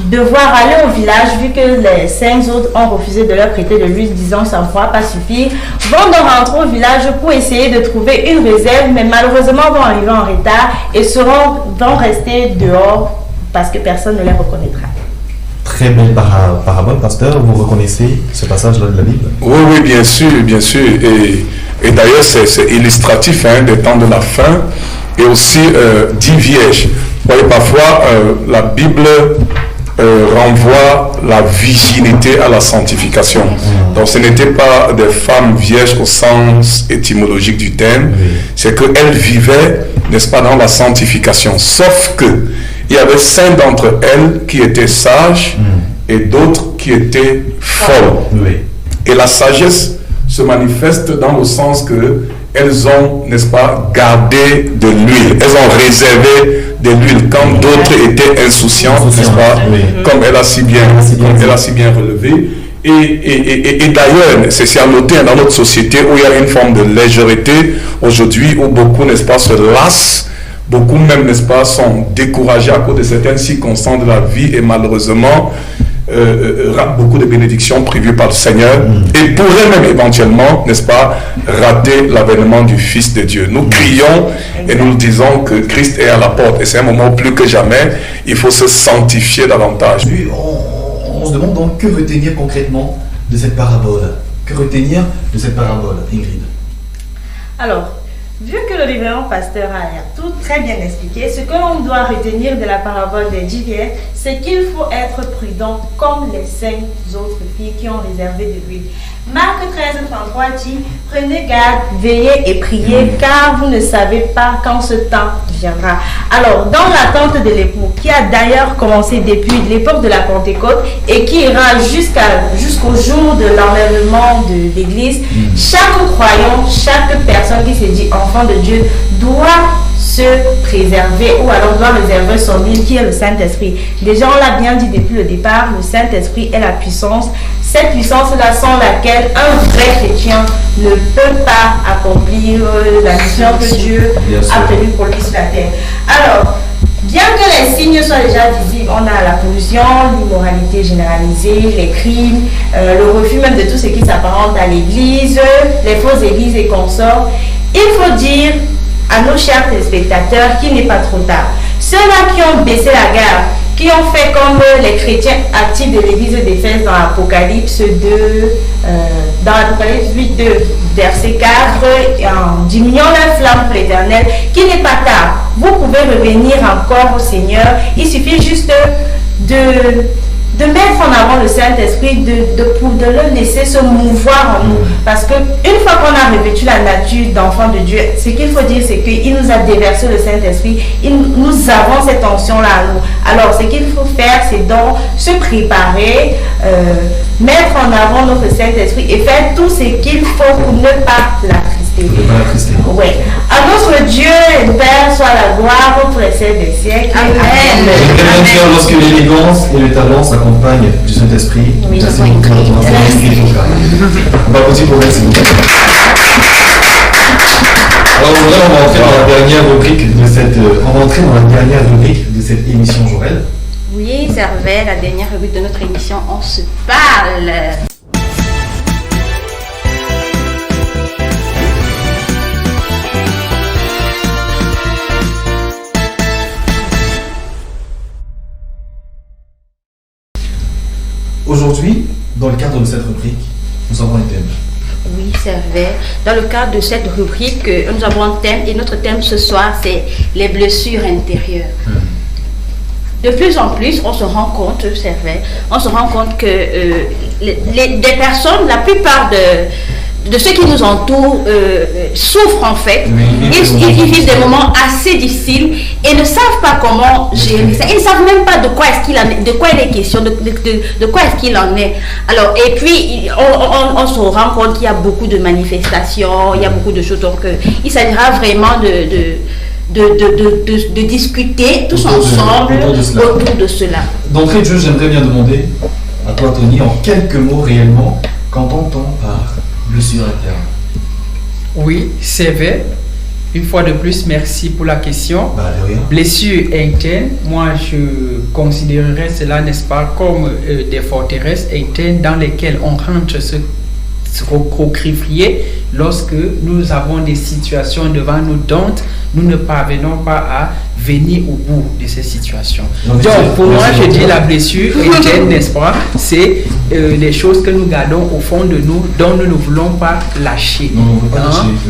devoir aller au village, vu que les 5 autres ont refusé de leur prêter de l'huile, disant ça ne pourra pas suffire, vont donc rentrer au village pour essayer de trouver une réserve, mais malheureusement vont arriver en retard et vont rester dehors parce que personne ne les reconnaîtra. Très belle parabole, pasteur. Vous reconnaissez ce passage-là de la Bible? Oui, bien sûr, bien sûr. Et d'ailleurs, c'est illustratif des temps de la fin et aussi 10 vierges. Vous voyez, parfois, la Bible renvoie la virginité à la sanctification. Donc ce n'était pas des femmes vierges au sens étymologique du terme, c'est qu'elles vivaient, n'est-ce pas, dans la sanctification. Sauf que il y avait 5 d'entre elles qui étaient sages et d'autres qui étaient folles. Et la sagesse se manifeste dans le sens que elles ont, n'est-ce pas, gardé de l'huile. Elles ont réservé de l'huile quand d'autres étaient insouciantes, n'est-ce pas, comme elle a si bien relevé. Et d'ailleurs, c'est à noter dans notre société où il y a une forme de légèreté aujourd'hui, où beaucoup, n'est-ce pas, se lassent Beaucoup même, n'est-ce pas, sont découragés à cause de certaines circonstances de la vie et malheureusement ratent beaucoup de bénédictions prévues par le Seigneur et pourraient même éventuellement, n'est-ce pas, rater l'avènement du Fils de Dieu. Nous crions et nous disons que Christ est à la porte et c'est un moment où plus que jamais, il faut se sanctifier davantage. Puis, on se demande donc que retenir concrètement de cette parabole. Que retenir de cette parabole, Ingrid? Alors, vu que le révérend pasteur a tout très bien expliqué, ce que l'on doit retenir de la parabole des 10 vierges, c'est qu'il faut être prudent comme les 5 autres filles qui ont réservé de l'huile. Marc 13:33 dit: prenez garde, veillez et priez, car vous ne savez pas quand ce temps viendra. Alors, dans l'attente de l'époux, qui a d'ailleurs commencé depuis l'époque de la Pentecôte et qui ira jusqu'au jour de l'enlèvement de l'Église, chaque croyant, chaque personne qui se dit enfant de Dieu doit se préserver ou alors doit réserver son huile qui est le Saint-Esprit. Déjà, on l'a bien dit depuis le départ, le Saint-Esprit est la puissance. Cette puissance-là sans laquelle un vrai chrétien ne peut pas accomplir la mission que Dieu a prévue pour lui sur la terre. Alors, bien que les signes soient déjà visibles, on a la pollution, l'immoralité généralisée, les crimes, le refus même de tout ce qui s'apparente à l'église, les fausses églises et consorts. Il faut dire à nos chers téléspectateurs qu'il n'est pas trop tard. Ceux-là qui ont baissé la garde, qui ont fait comme les chrétiens actifs de l'église d'Éphèse dans l'Apocalypse 2, dans l'Apocalypse 8, 2, verset 4, en diminuant la flamme pour l'Éternel, qu'il n'est pas tard. Vous pouvez revenir encore au Seigneur. Il suffit juste de mettre en avant le Saint-Esprit, de le laisser se mouvoir en nous. Parce que une fois qu'on a revêtu la nature d'enfant de Dieu, ce qu'il faut dire, c'est qu'il nous a déversé le Saint-Esprit. Nous avons cette onction-là à nous. Alors, ce qu'il faut faire, c'est donc se préparer, mettre en avant notre Saint-Esprit et faire tout ce qu'il faut pour ne pas l'attrister. Oui. À notre Dieu et Père soit la gloire pour les siècles des siècles. Amen. J'aimerais bien dire lorsque l'élégance et le talent s'accompagnent du Saint-Esprit. Oui, Merci beaucoup. On va continuer pour merci beaucoup. Alors on va entrer dans la dernière rubrique de cette émission, Joël. Oui, Servet, la dernière rubrique de notre émission, on se parle. Aujourd'hui, dans le cadre de cette rubrique, nous avons un thème. Oui, Servet. Dans le cadre de cette rubrique, nous avons un thème et notre thème ce soir, c'est les blessures intérieures. De plus en plus, on se rend compte, Servet, on se rend compte que des personnes, la plupart de ceux qui nous entourent souffrent en fait. Ils vivent des moments assez difficiles et ne savent pas comment gérer ça. Ils ne savent même pas de quoi il est question, de quoi est-ce qu'il en est. Alors, et puis, on se rend compte qu'il y a beaucoup de manifestations, il y a beaucoup de choses. Donc, il s'agira vraiment de discuter tous ensemble autour de cela. D'entrée de jeu, j'aimerais bien demander à toi, Tony, en quelques mots réellement, qu'entend-on par blessure interne? Oui, c'est vrai. Une fois de plus, merci pour la question. De rien. Blessure interne, moi je considérerais cela, n'est-ce pas, comme des forteresses internes dans lesquelles on rentre se recroqueviller lorsque nous avons des situations devant nous dont nous ne parvenons pas à venir au bout de ces situations. Donc pour moi, je dis la blessure interne, n'est-ce pas, c'est les choses que nous gardons au fond de nous dont nous ne voulons pas lâcher.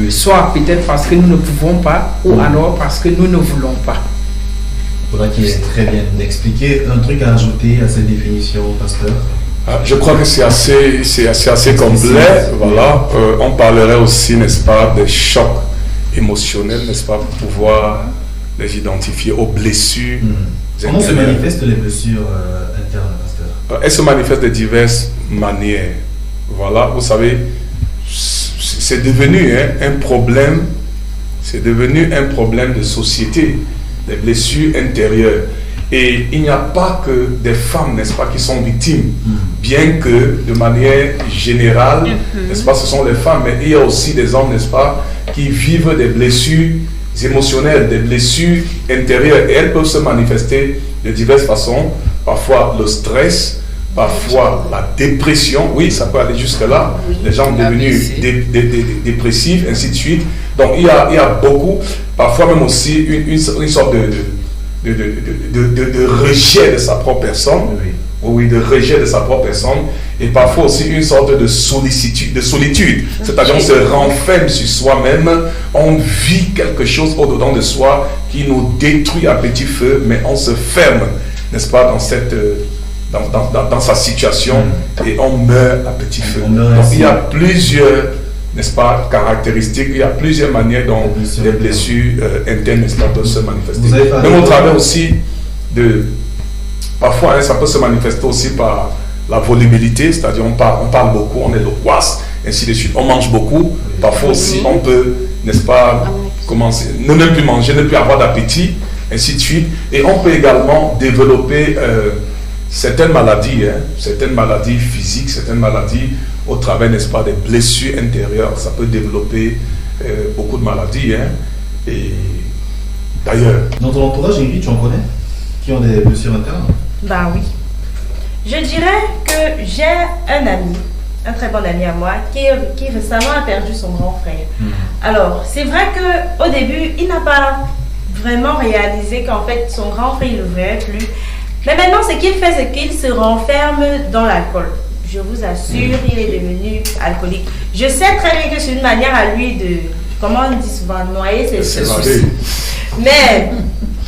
Soit peut-être parce que nous ne pouvons pas ou alors parce que nous ne voulons pas. Voilà qui est très bien expliqué. Un truc à ajouter à cette définition, pasteur? Je crois que c'est assez complet. Voilà. On parlerait aussi, n'est-ce pas, des chocs émotionnels, n'est-ce pas, pour pouvoir les identifier aux blessures. Comment se manifestent les blessures internes, pasteur? Elles se manifestent de diverses manières. Voilà, vous savez, c'est devenu un problème. C'est devenu un problème de société, les blessures intérieures. Et il n'y a pas que des femmes, n'est-ce pas, qui sont victimes, bien que de manière générale, n'est-ce pas, ce sont les femmes, mais il y a aussi des hommes, n'est-ce pas, qui vivent des blessures émotionnelles, des blessures intérieures, et elles peuvent se manifester de diverses façons. Parfois le stress, parfois la dépression, oui, ça peut aller jusque là, les gens devenus dépressifs, ainsi de suite. Donc il y a beaucoup, parfois même aussi une sorte de rejet de sa propre personne, oui, de rejet de sa propre personne, et parfois aussi une sorte de solitude, c'est-à-dire on se renferme sur soi-même, on vit quelque chose au-dedans de soi qui nous détruit à petit feu, mais on se ferme, n'est-ce pas, dans sa situation, et on meurt à petit feu. Donc il y a plusieurs, n'est-ce pas, caractéristiques, il y a plusieurs manières dont les blessures internes, n'est-ce pas, peuvent se manifester. Même au travers aussi de... Parfois, ça peut se manifester aussi par la volubilité, c'est-à-dire on parle beaucoup, on est loquace, ainsi de suite. On mange beaucoup. Parfois aussi, on peut, n'est-ce pas, commencer, ne même plus manger, ne plus avoir d'appétit, ainsi de suite. Et on peut également développer certaines maladies physiques, certaines maladies au travers, n'est-ce pas, des blessures intérieures. Ça peut développer beaucoup de maladies. Et d'ailleurs... Dans ton entourage, Ingrid, tu en connais qui ont des blessures internes? Ben oui. Je dirais que j'ai un ami, un très bon ami à moi, qui récemment a perdu son grand frère. Alors, c'est vrai qu'au début, il n'a pas vraiment réalisé qu'en fait, son grand frère, il ne le verrait plus. Mais maintenant, ce qu'il fait, c'est qu'il se renferme dans l'alcool. Je vous assure, il est devenu alcoolique. Je sais très bien que c'est une manière à lui de, comment on dit souvent, noyer ses soucis. Mais...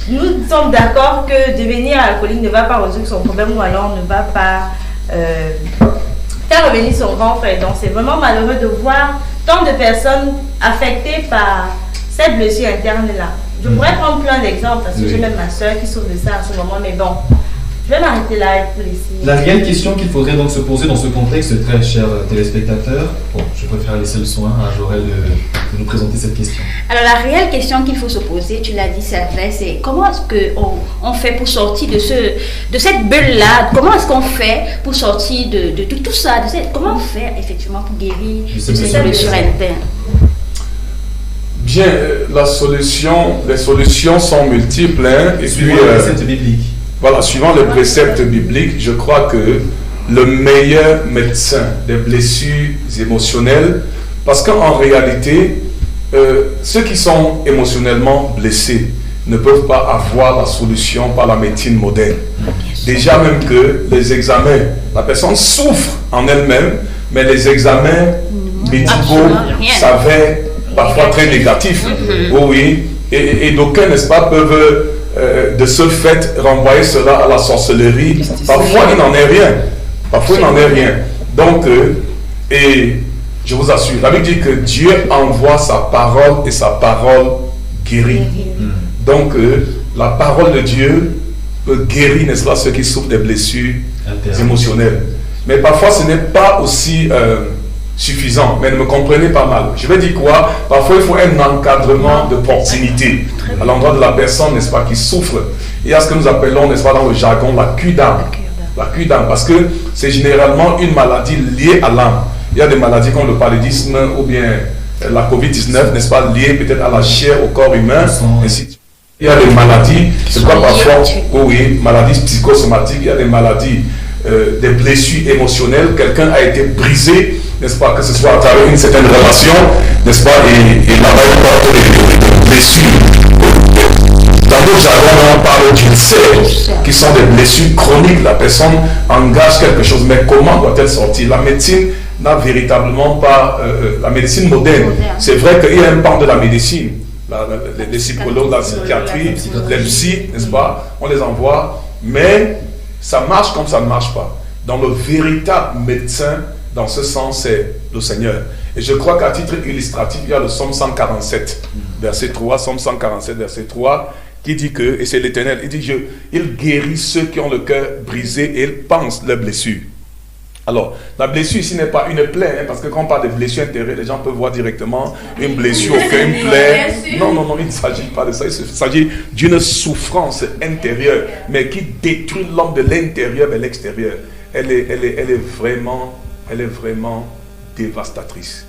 nous sommes d'accord que devenir alcoolique ne va pas résoudre son problème, ou alors ne va pas faire revenir son grand frère. Donc c'est vraiment malheureux de voir tant de personnes affectées par cette blessure interne-là. Je pourrais prendre plein d'exemples parce que j'ai même ma soeur qui souffre de ça en ce moment, mais bon, je vais m'arrêter là pour laisser. La réelle question qu'il faudrait donc se poser dans ce contexte, très chers téléspectateurs, bon, je préfère laisser le soin à Jorel de nous présenter cette question. Alors la réelle question qu'il faut se poser, tu l'as dit, c'est vrai, c'est comment est-ce qu'on fait pour sortir de cette bulle-là, comment est-ce qu'on fait pour sortir de tout ça, comment faire effectivement pour guérir de cette blessure interne? Bien, les solutions sont multiples, et puis biblique. Voilà, suivant les préceptes bibliques, je crois que le meilleur médecin des blessures émotionnelles, parce qu'en réalité, ceux qui sont émotionnellement blessés ne peuvent pas avoir la solution par la médecine moderne. Déjà même que les examens, la personne souffre en elle-même, mais les examens médicaux s'avèrent parfois très négatifs. Oui, et d'aucuns, n'est-ce pas, peuvent... de ce fait, renvoyer cela à la sorcellerie. Parfois, il n'en est rien. Parfois, il n'en est rien. Donc, et je vous assure, la Bible dit que Dieu envoie sa parole et sa parole guérit. Donc, la parole de Dieu peut guérir, n'est-ce pas, ceux qui souffrent des blessures émotionnelles. Mais parfois, ce n'est pas aussi suffisant, mais ne me comprenez pas mal. Je vais dire quoi? Parfois, il faut un encadrement de proximité à l'endroit de la personne, n'est-ce pas, qui souffre. Il y a ce que nous appelons, n'est-ce pas, dans le jargon, la cure d'âme. La cure d'âme, parce que c'est généralement une maladie liée à l'âme. Il y a des maladies comme le paludisme ou bien la COVID-19, n'est-ce pas, liée peut-être à la chair, au corps humain, ainsi de suite. Il y a des maladies, c'est quoi parfois, oui, maladies psychosomatiques, il y a des maladies, des blessures émotionnelles, quelqu'un a été brisé, n'est-ce pas, que ce soit à travers une certaine relation, n'est-ce pas, et là-bas il porte des blessures. Dans d'autres jargons, on parle d'ulcères, qui sont des blessures chroniques. La personne engage quelque chose, mais comment doit-elle sortir? La médecine n'a véritablement pas, la médecine moderne, c'est vrai qu'il y a un pan de la médecine, les psychologues, la psychiatrie, les psys, n'est-ce pas, on les envoie, mais ça marche comme ça ne marche pas. Donc le véritable médecin, dans ce sens, c'est le Seigneur. Et je crois qu'à titre illustratif, il y a le psaume 147, verset 3, psaume 147, verset 3, qui dit que, et c'est l'Éternel, il dit, il guérit ceux qui ont le cœur brisé et il pense leurs blessures. Alors, la blessure ici n'est pas une plaie, parce que quand on parle de blessure intérieure, les gens peuvent voir directement une blessure au cœur, une plaie. Non, il ne s'agit pas de ça, il s'agit d'une souffrance intérieure, mais qui détruit l'homme de l'intérieur vers l'extérieur. Elle est vraiment dévastatrice.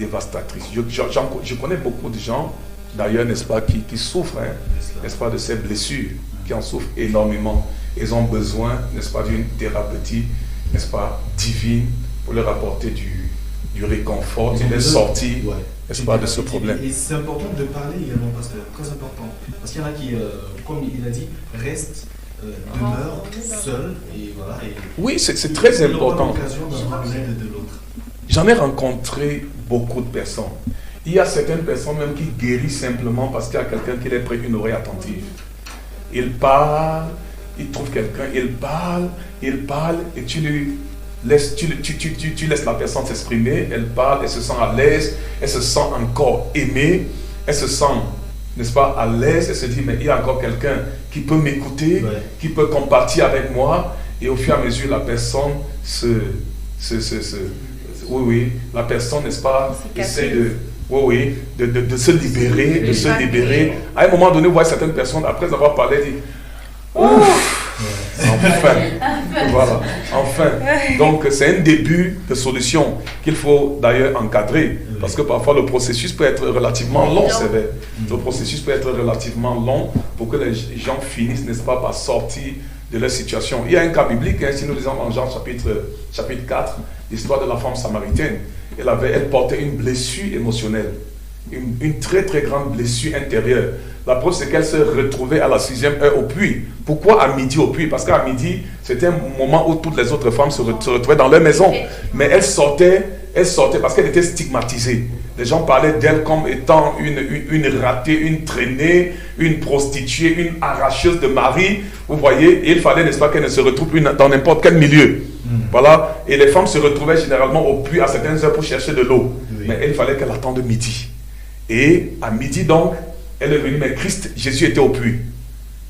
Je connais beaucoup de gens d'ailleurs, n'est-ce pas, qui souffrent, hein, n'est-ce pas, de ces blessures, qui en souffrent énormément. Ils ont besoin, n'est-ce pas, d'une thérapeutie, n'est-ce pas, divine, pour leur apporter du réconfort, une sortie, n'est-ce pas, de ce problème. Et c'est important de parler également, pasteur, très important. Parce qu'il y en a qui, comme il a dit, restent, demeurent seuls, et voilà. Et oui, c'est très important. De l'autre. J'en ai rencontré beaucoup de personnes. Il y a certaines personnes même qui guérissent simplement parce qu'il y a quelqu'un qui leur prête une oreille attentive. Il parle, il trouve quelqu'un, il parle, et tu lui laisses, tu laisses la personne s'exprimer, elle parle, elle se sent à l'aise, elle se sent encore aimée, elle se sent, n'est-ce pas, à l'aise, elle se dit, mais il y a encore quelqu'un qui peut m'écouter, qui peut compartir avec moi, et au fur et à mesure, la personne la personne, n'est-ce pas, essaie de se libérer, À un moment donné, vous voyez certaines personnes, après avoir parlé, disent, enfin. Donc, c'est un début de solution qu'il faut d'ailleurs encadrer, parce que parfois le processus peut être relativement long, c'est vrai. Le processus peut être relativement long pour que les gens finissent, n'est-ce pas, par sortir de leur situation. Il y a un cas biblique, hein, si nous lisons dans Jean chapitre 4, l'histoire de la femme samaritaine. Elle portait une blessure émotionnelle, une très très grande blessure intérieure. La preuve, c'est qu'elle se retrouvait à la 6e heure au puits. Pourquoi à midi au puits? Parce qu'à midi, c'était un moment où toutes les autres femmes se retrouvaient dans leur maison. Mais elle sortait parce qu'elle était stigmatisée. Les gens parlaient d'elle comme étant une ratée, une traînée, une prostituée, une arracheuse de mari. Vous voyez, et il fallait, n'est-ce pas, qu'elle ne se retrouve plus dans n'importe quel milieu. Voilà. Et les femmes se retrouvaient généralement au puits à certaines heures pour chercher de l'eau. Mais il fallait qu'elle attende midi. Et à midi, donc, elle est venue, mais Jésus était au puits.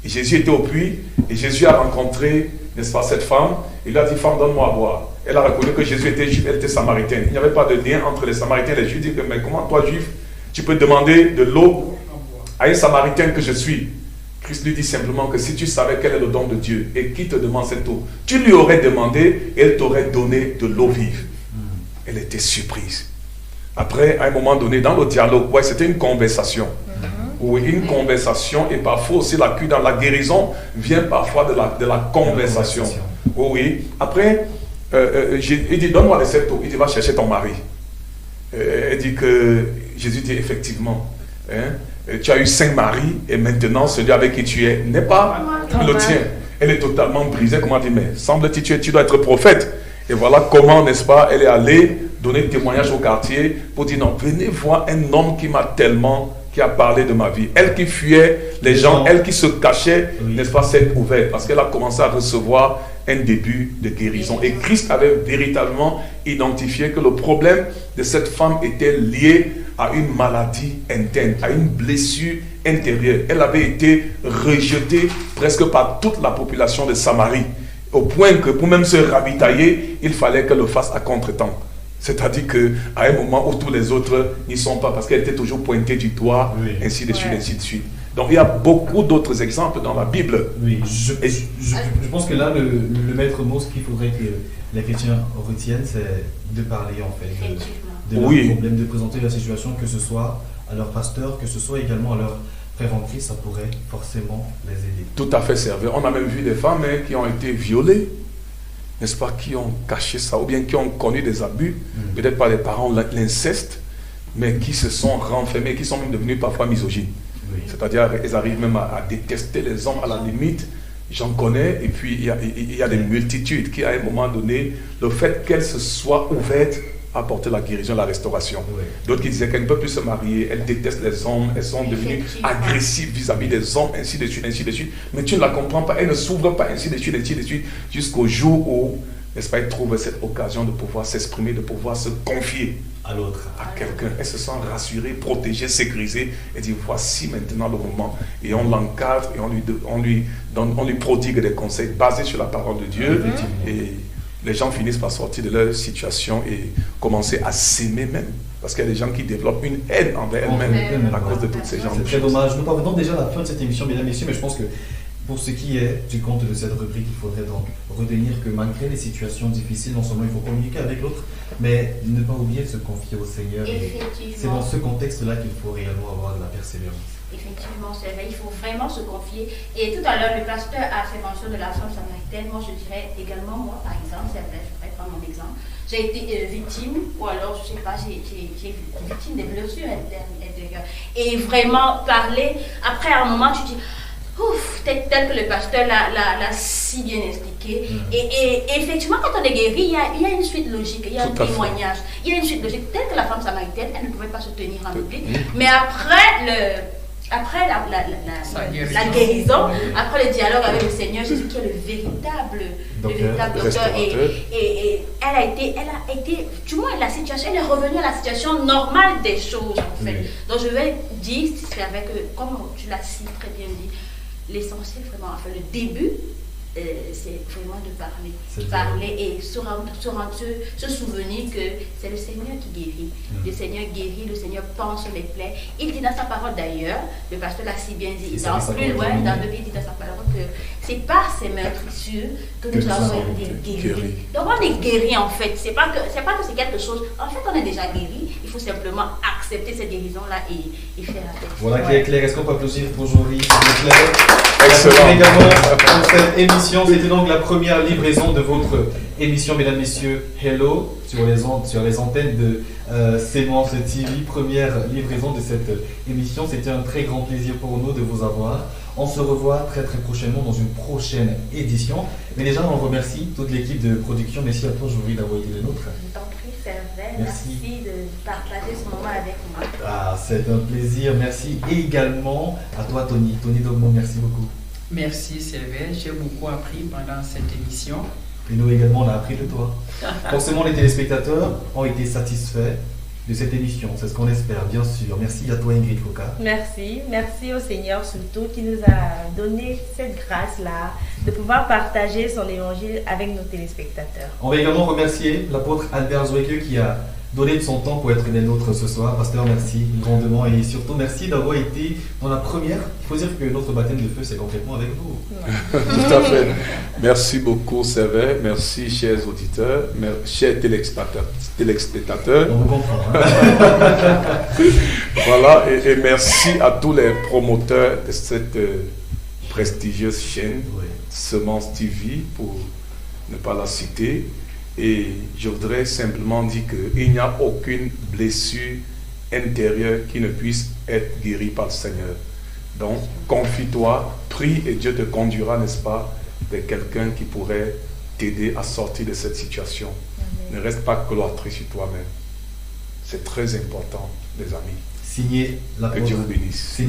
Et Jésus était au puits, et Jésus a rencontré, n'est-ce pas, cette femme. Il a dit, femme, donne-moi à boire. Elle a reconnu que Jésus était juif, elle était samaritaine. Il n'y avait pas de lien entre les samaritains et les juifs. Il dit, mais comment toi, juif, tu peux demander de l'eau à une samaritaine que je suis? Christ lui dit simplement que si tu savais quel est le don de Dieu et qui te demande cette eau, tu lui aurais demandé et elle t'aurait donné de l'eau vive. Elle était surprise. Après, à un moment donné, dans le dialogue, c'était une conversation. Oui, une conversation, et parfois aussi la guérison vient parfois de la conversation. Oui. Après, il dit, donne-moi cette eau. Il dit, va chercher ton mari. Elle dit que Jésus dit, effectivement, tu as eu 5 maris, et maintenant celui avec qui tu es n'est pas le tien. Elle est totalement brisée. Comment dire, mais semble-t-il, tu dois être prophète. Et voilà comment, n'est-ce pas, elle est allée donner témoignage au quartier pour dire, non, venez voir un homme qui a parlé de ma vie. Elle qui fuyait les gens, elle qui se cachait, n'est-ce pas, s'est ouverte parce qu'elle a commencé à recevoir un début de guérison. Et Christ avait véritablement identifié que le problème de cette femme était lié à une maladie interne, à une blessure intérieure. Elle avait été rejetée presque par toute la population de Samarie, au point que pour même se ravitailler, il fallait qu'elle le fasse à contre-temps. C'est-à-dire qu'à un moment où tous les autres n'y sont pas, parce qu'elle était toujours pointée du doigt, ainsi de suite, ainsi de suite. Donc il y a beaucoup d'autres exemples dans la Bible. Oui, je pense que là, le maître mot, ce qu'il faudrait que les chrétiens retiennent, c'est de parler en fait de leur problème, de présenter la situation, que ce soit à leur pasteur, que ce soit également à leur frère en Christ, ça pourrait forcément les aider. Tout à fait, serveur. On a même vu des femmes qui ont été violées, n'est-ce pas, qui ont caché ça, ou bien qui ont connu des abus, peut-être par les parents, l'inceste, mais qui se sont renfermés, qui sont même devenus parfois misogynes. C'est-à-dire, ils arrivent même à détester les hommes à la limite. J'en connais, et puis il y a des multitudes qui, à un moment donné, le fait qu'elles se soient ouvertes a apporté la guérison, la restauration. D'autres qui disaient qu'elles ne peuvent plus se marier, elles détestent les hommes, elles sont devenues agressives vis-à-vis des hommes, ainsi de suite, ainsi de suite. Mais tu ne la comprends pas, elles ne s'ouvrent pas, ainsi de suite, jusqu'au jour où, n'est-ce pas, elles trouvent cette occasion de pouvoir s'exprimer, de pouvoir se confier à l'autre, à quelqu'un. Elles se sentent rassurées, protégées, sécurisées, et disent, voici maintenant le moment. Et on l'encadre, et on lui prodigue des conseils basés sur la parole de Dieu. Et les gens finissent par sortir de leur situation et commencer à s'aimer même. Parce qu'il y a des gens qui développent une haine envers elles-mêmes à cause de toutes ces gens. C'est très dommage. Nous parvenons déjà à la fin de cette émission, mesdames et messieurs, mais je pense que Pour ce qui est du compte de cette rubrique, il faudrait donc retenir que malgré les situations difficiles, non seulement il faut communiquer avec l'autre, mais ne pas oublier de se confier au Seigneur. Et c'est dans ce contexte-là qu'il faut réellement avoir de la persévérance. Effectivement, c'est vrai, il faut vraiment se confier. Et tout à l'heure, le pasteur a fait mention de la femme samaritaine. Moi, je dirais également, moi, par exemple, c'est vrai, je vais prendre mon exemple. J'ai été victime, ou alors, je ne sais pas, j'ai été victime des blessures intérieures. Et vraiment, parler, après, à un moment, tu dis, ouf, tel que le pasteur l'a si bien expliqué. Et effectivement, quand on est guéri, il y a une suite logique, il y a un témoignage. Il y a une suite logique. Telle que la femme samaritaine, elle ne pouvait pas se tenir en public. Mais après la guérison, après le dialogue avec le Seigneur Jésus, qui est le véritable docteur, et elle a été, du moins la situation, elle est revenue à la situation normale des choses en fait. Donc je vais dire, c'est avec, comme tu l'as si très bien dit, l'essentiel vraiment, enfin le début, c'est vraiment de parler et se souvenir que c'est le Seigneur qui guérit. Le Seigneur guérit, le Seigneur pense sur les plaies. Il dit dans sa parole d'ailleurs, le pasteur l'a si bien dit, dans plus loin, dans le il dit dans sa parole que c'est par ces meurtrissures que nous avons été guéris. Donc on est guéri en fait, c'est pas que c'est quelque chose, en fait on est déjà guéri, il faut simplement accepter cette guérison-là et faire la tête. Voilà qui est clair. Est-ce qu'on peut applaudir pour Jory? Excellent. Également pour cette émission, c'était donc la première livraison de votre émission, mesdames, messieurs, Hello, sur les antennes de Sémence TV. Première livraison de cette émission. C'était un très grand plaisir pour nous de vous avoir. On se revoit très très prochainement dans une prochaine édition. Mais déjà, on remercie toute l'équipe de production. Merci à toi, Jory, d'avoir été le nôtre. Je t'en prie, Servet. Merci de partager ce moment avec moi. Ah, c'est un plaisir. Merci. Et également à toi, Tony. Tony Dogmo, merci beaucoup. Merci, Servet. J'ai beaucoup appris pendant cette émission. Et nous également, on a appris de toi. Forcément, les téléspectateurs ont été satisfaits de cette émission. C'est ce qu'on espère, bien sûr. Merci à toi, Ingrid Foka. Merci au Seigneur surtout qui nous a donné cette grâce-là de pouvoir partager son évangile avec nos téléspectateurs. On va également remercier l'apôtre Albert Zoueke qui a donné de son temps pour être les nôtres ce soir. Pasteur, merci grandement et surtout merci d'avoir été dans la première. Il faut dire que notre baptême de feu, c'est complètement avec vous. Tout à fait. Merci beaucoup, Servet. Merci, chers auditeurs, chers téléspectateurs. On vous comprend. Voilà, et merci à tous les promoteurs de cette prestigieuse chaîne, Semence TV, pour ne pas la citer. Et je voudrais simplement dire qu'il n'y a aucune blessure intérieure qui ne puisse être guérie par le Seigneur. Donc, confie-toi, prie et Dieu te conduira, n'est-ce pas, vers quelqu'un qui pourrait t'aider à sortir de cette situation. Amen. Ne reste pas cloîtré sur toi-même. C'est très important, les amis. Signé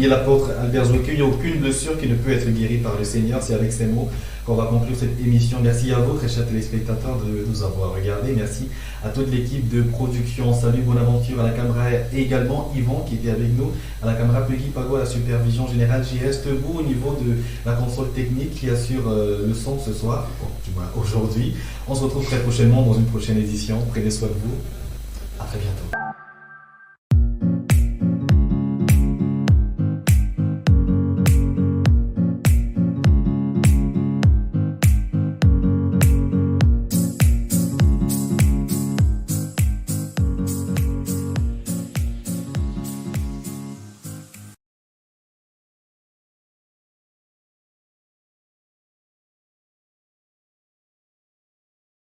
l'apôtre Albert Zoueke. Il n'y a aucune blessure qui ne peut être guérie par le Seigneur. C'est avec ces mots qu'on va conclure cette émission. Merci à vous, très chers téléspectateurs, de nous avoir regardés. Merci à toute l'équipe de production. Salut Bonaventure à la caméra et également Yvon qui était avec nous à la caméra, Peggy Pago à la supervision générale, JS Tebou au niveau de la console technique qui assure le son ce soir, du moins aujourd'hui. On se retrouve très prochainement dans une prochaine édition. Prenez soin de vous. À très bientôt.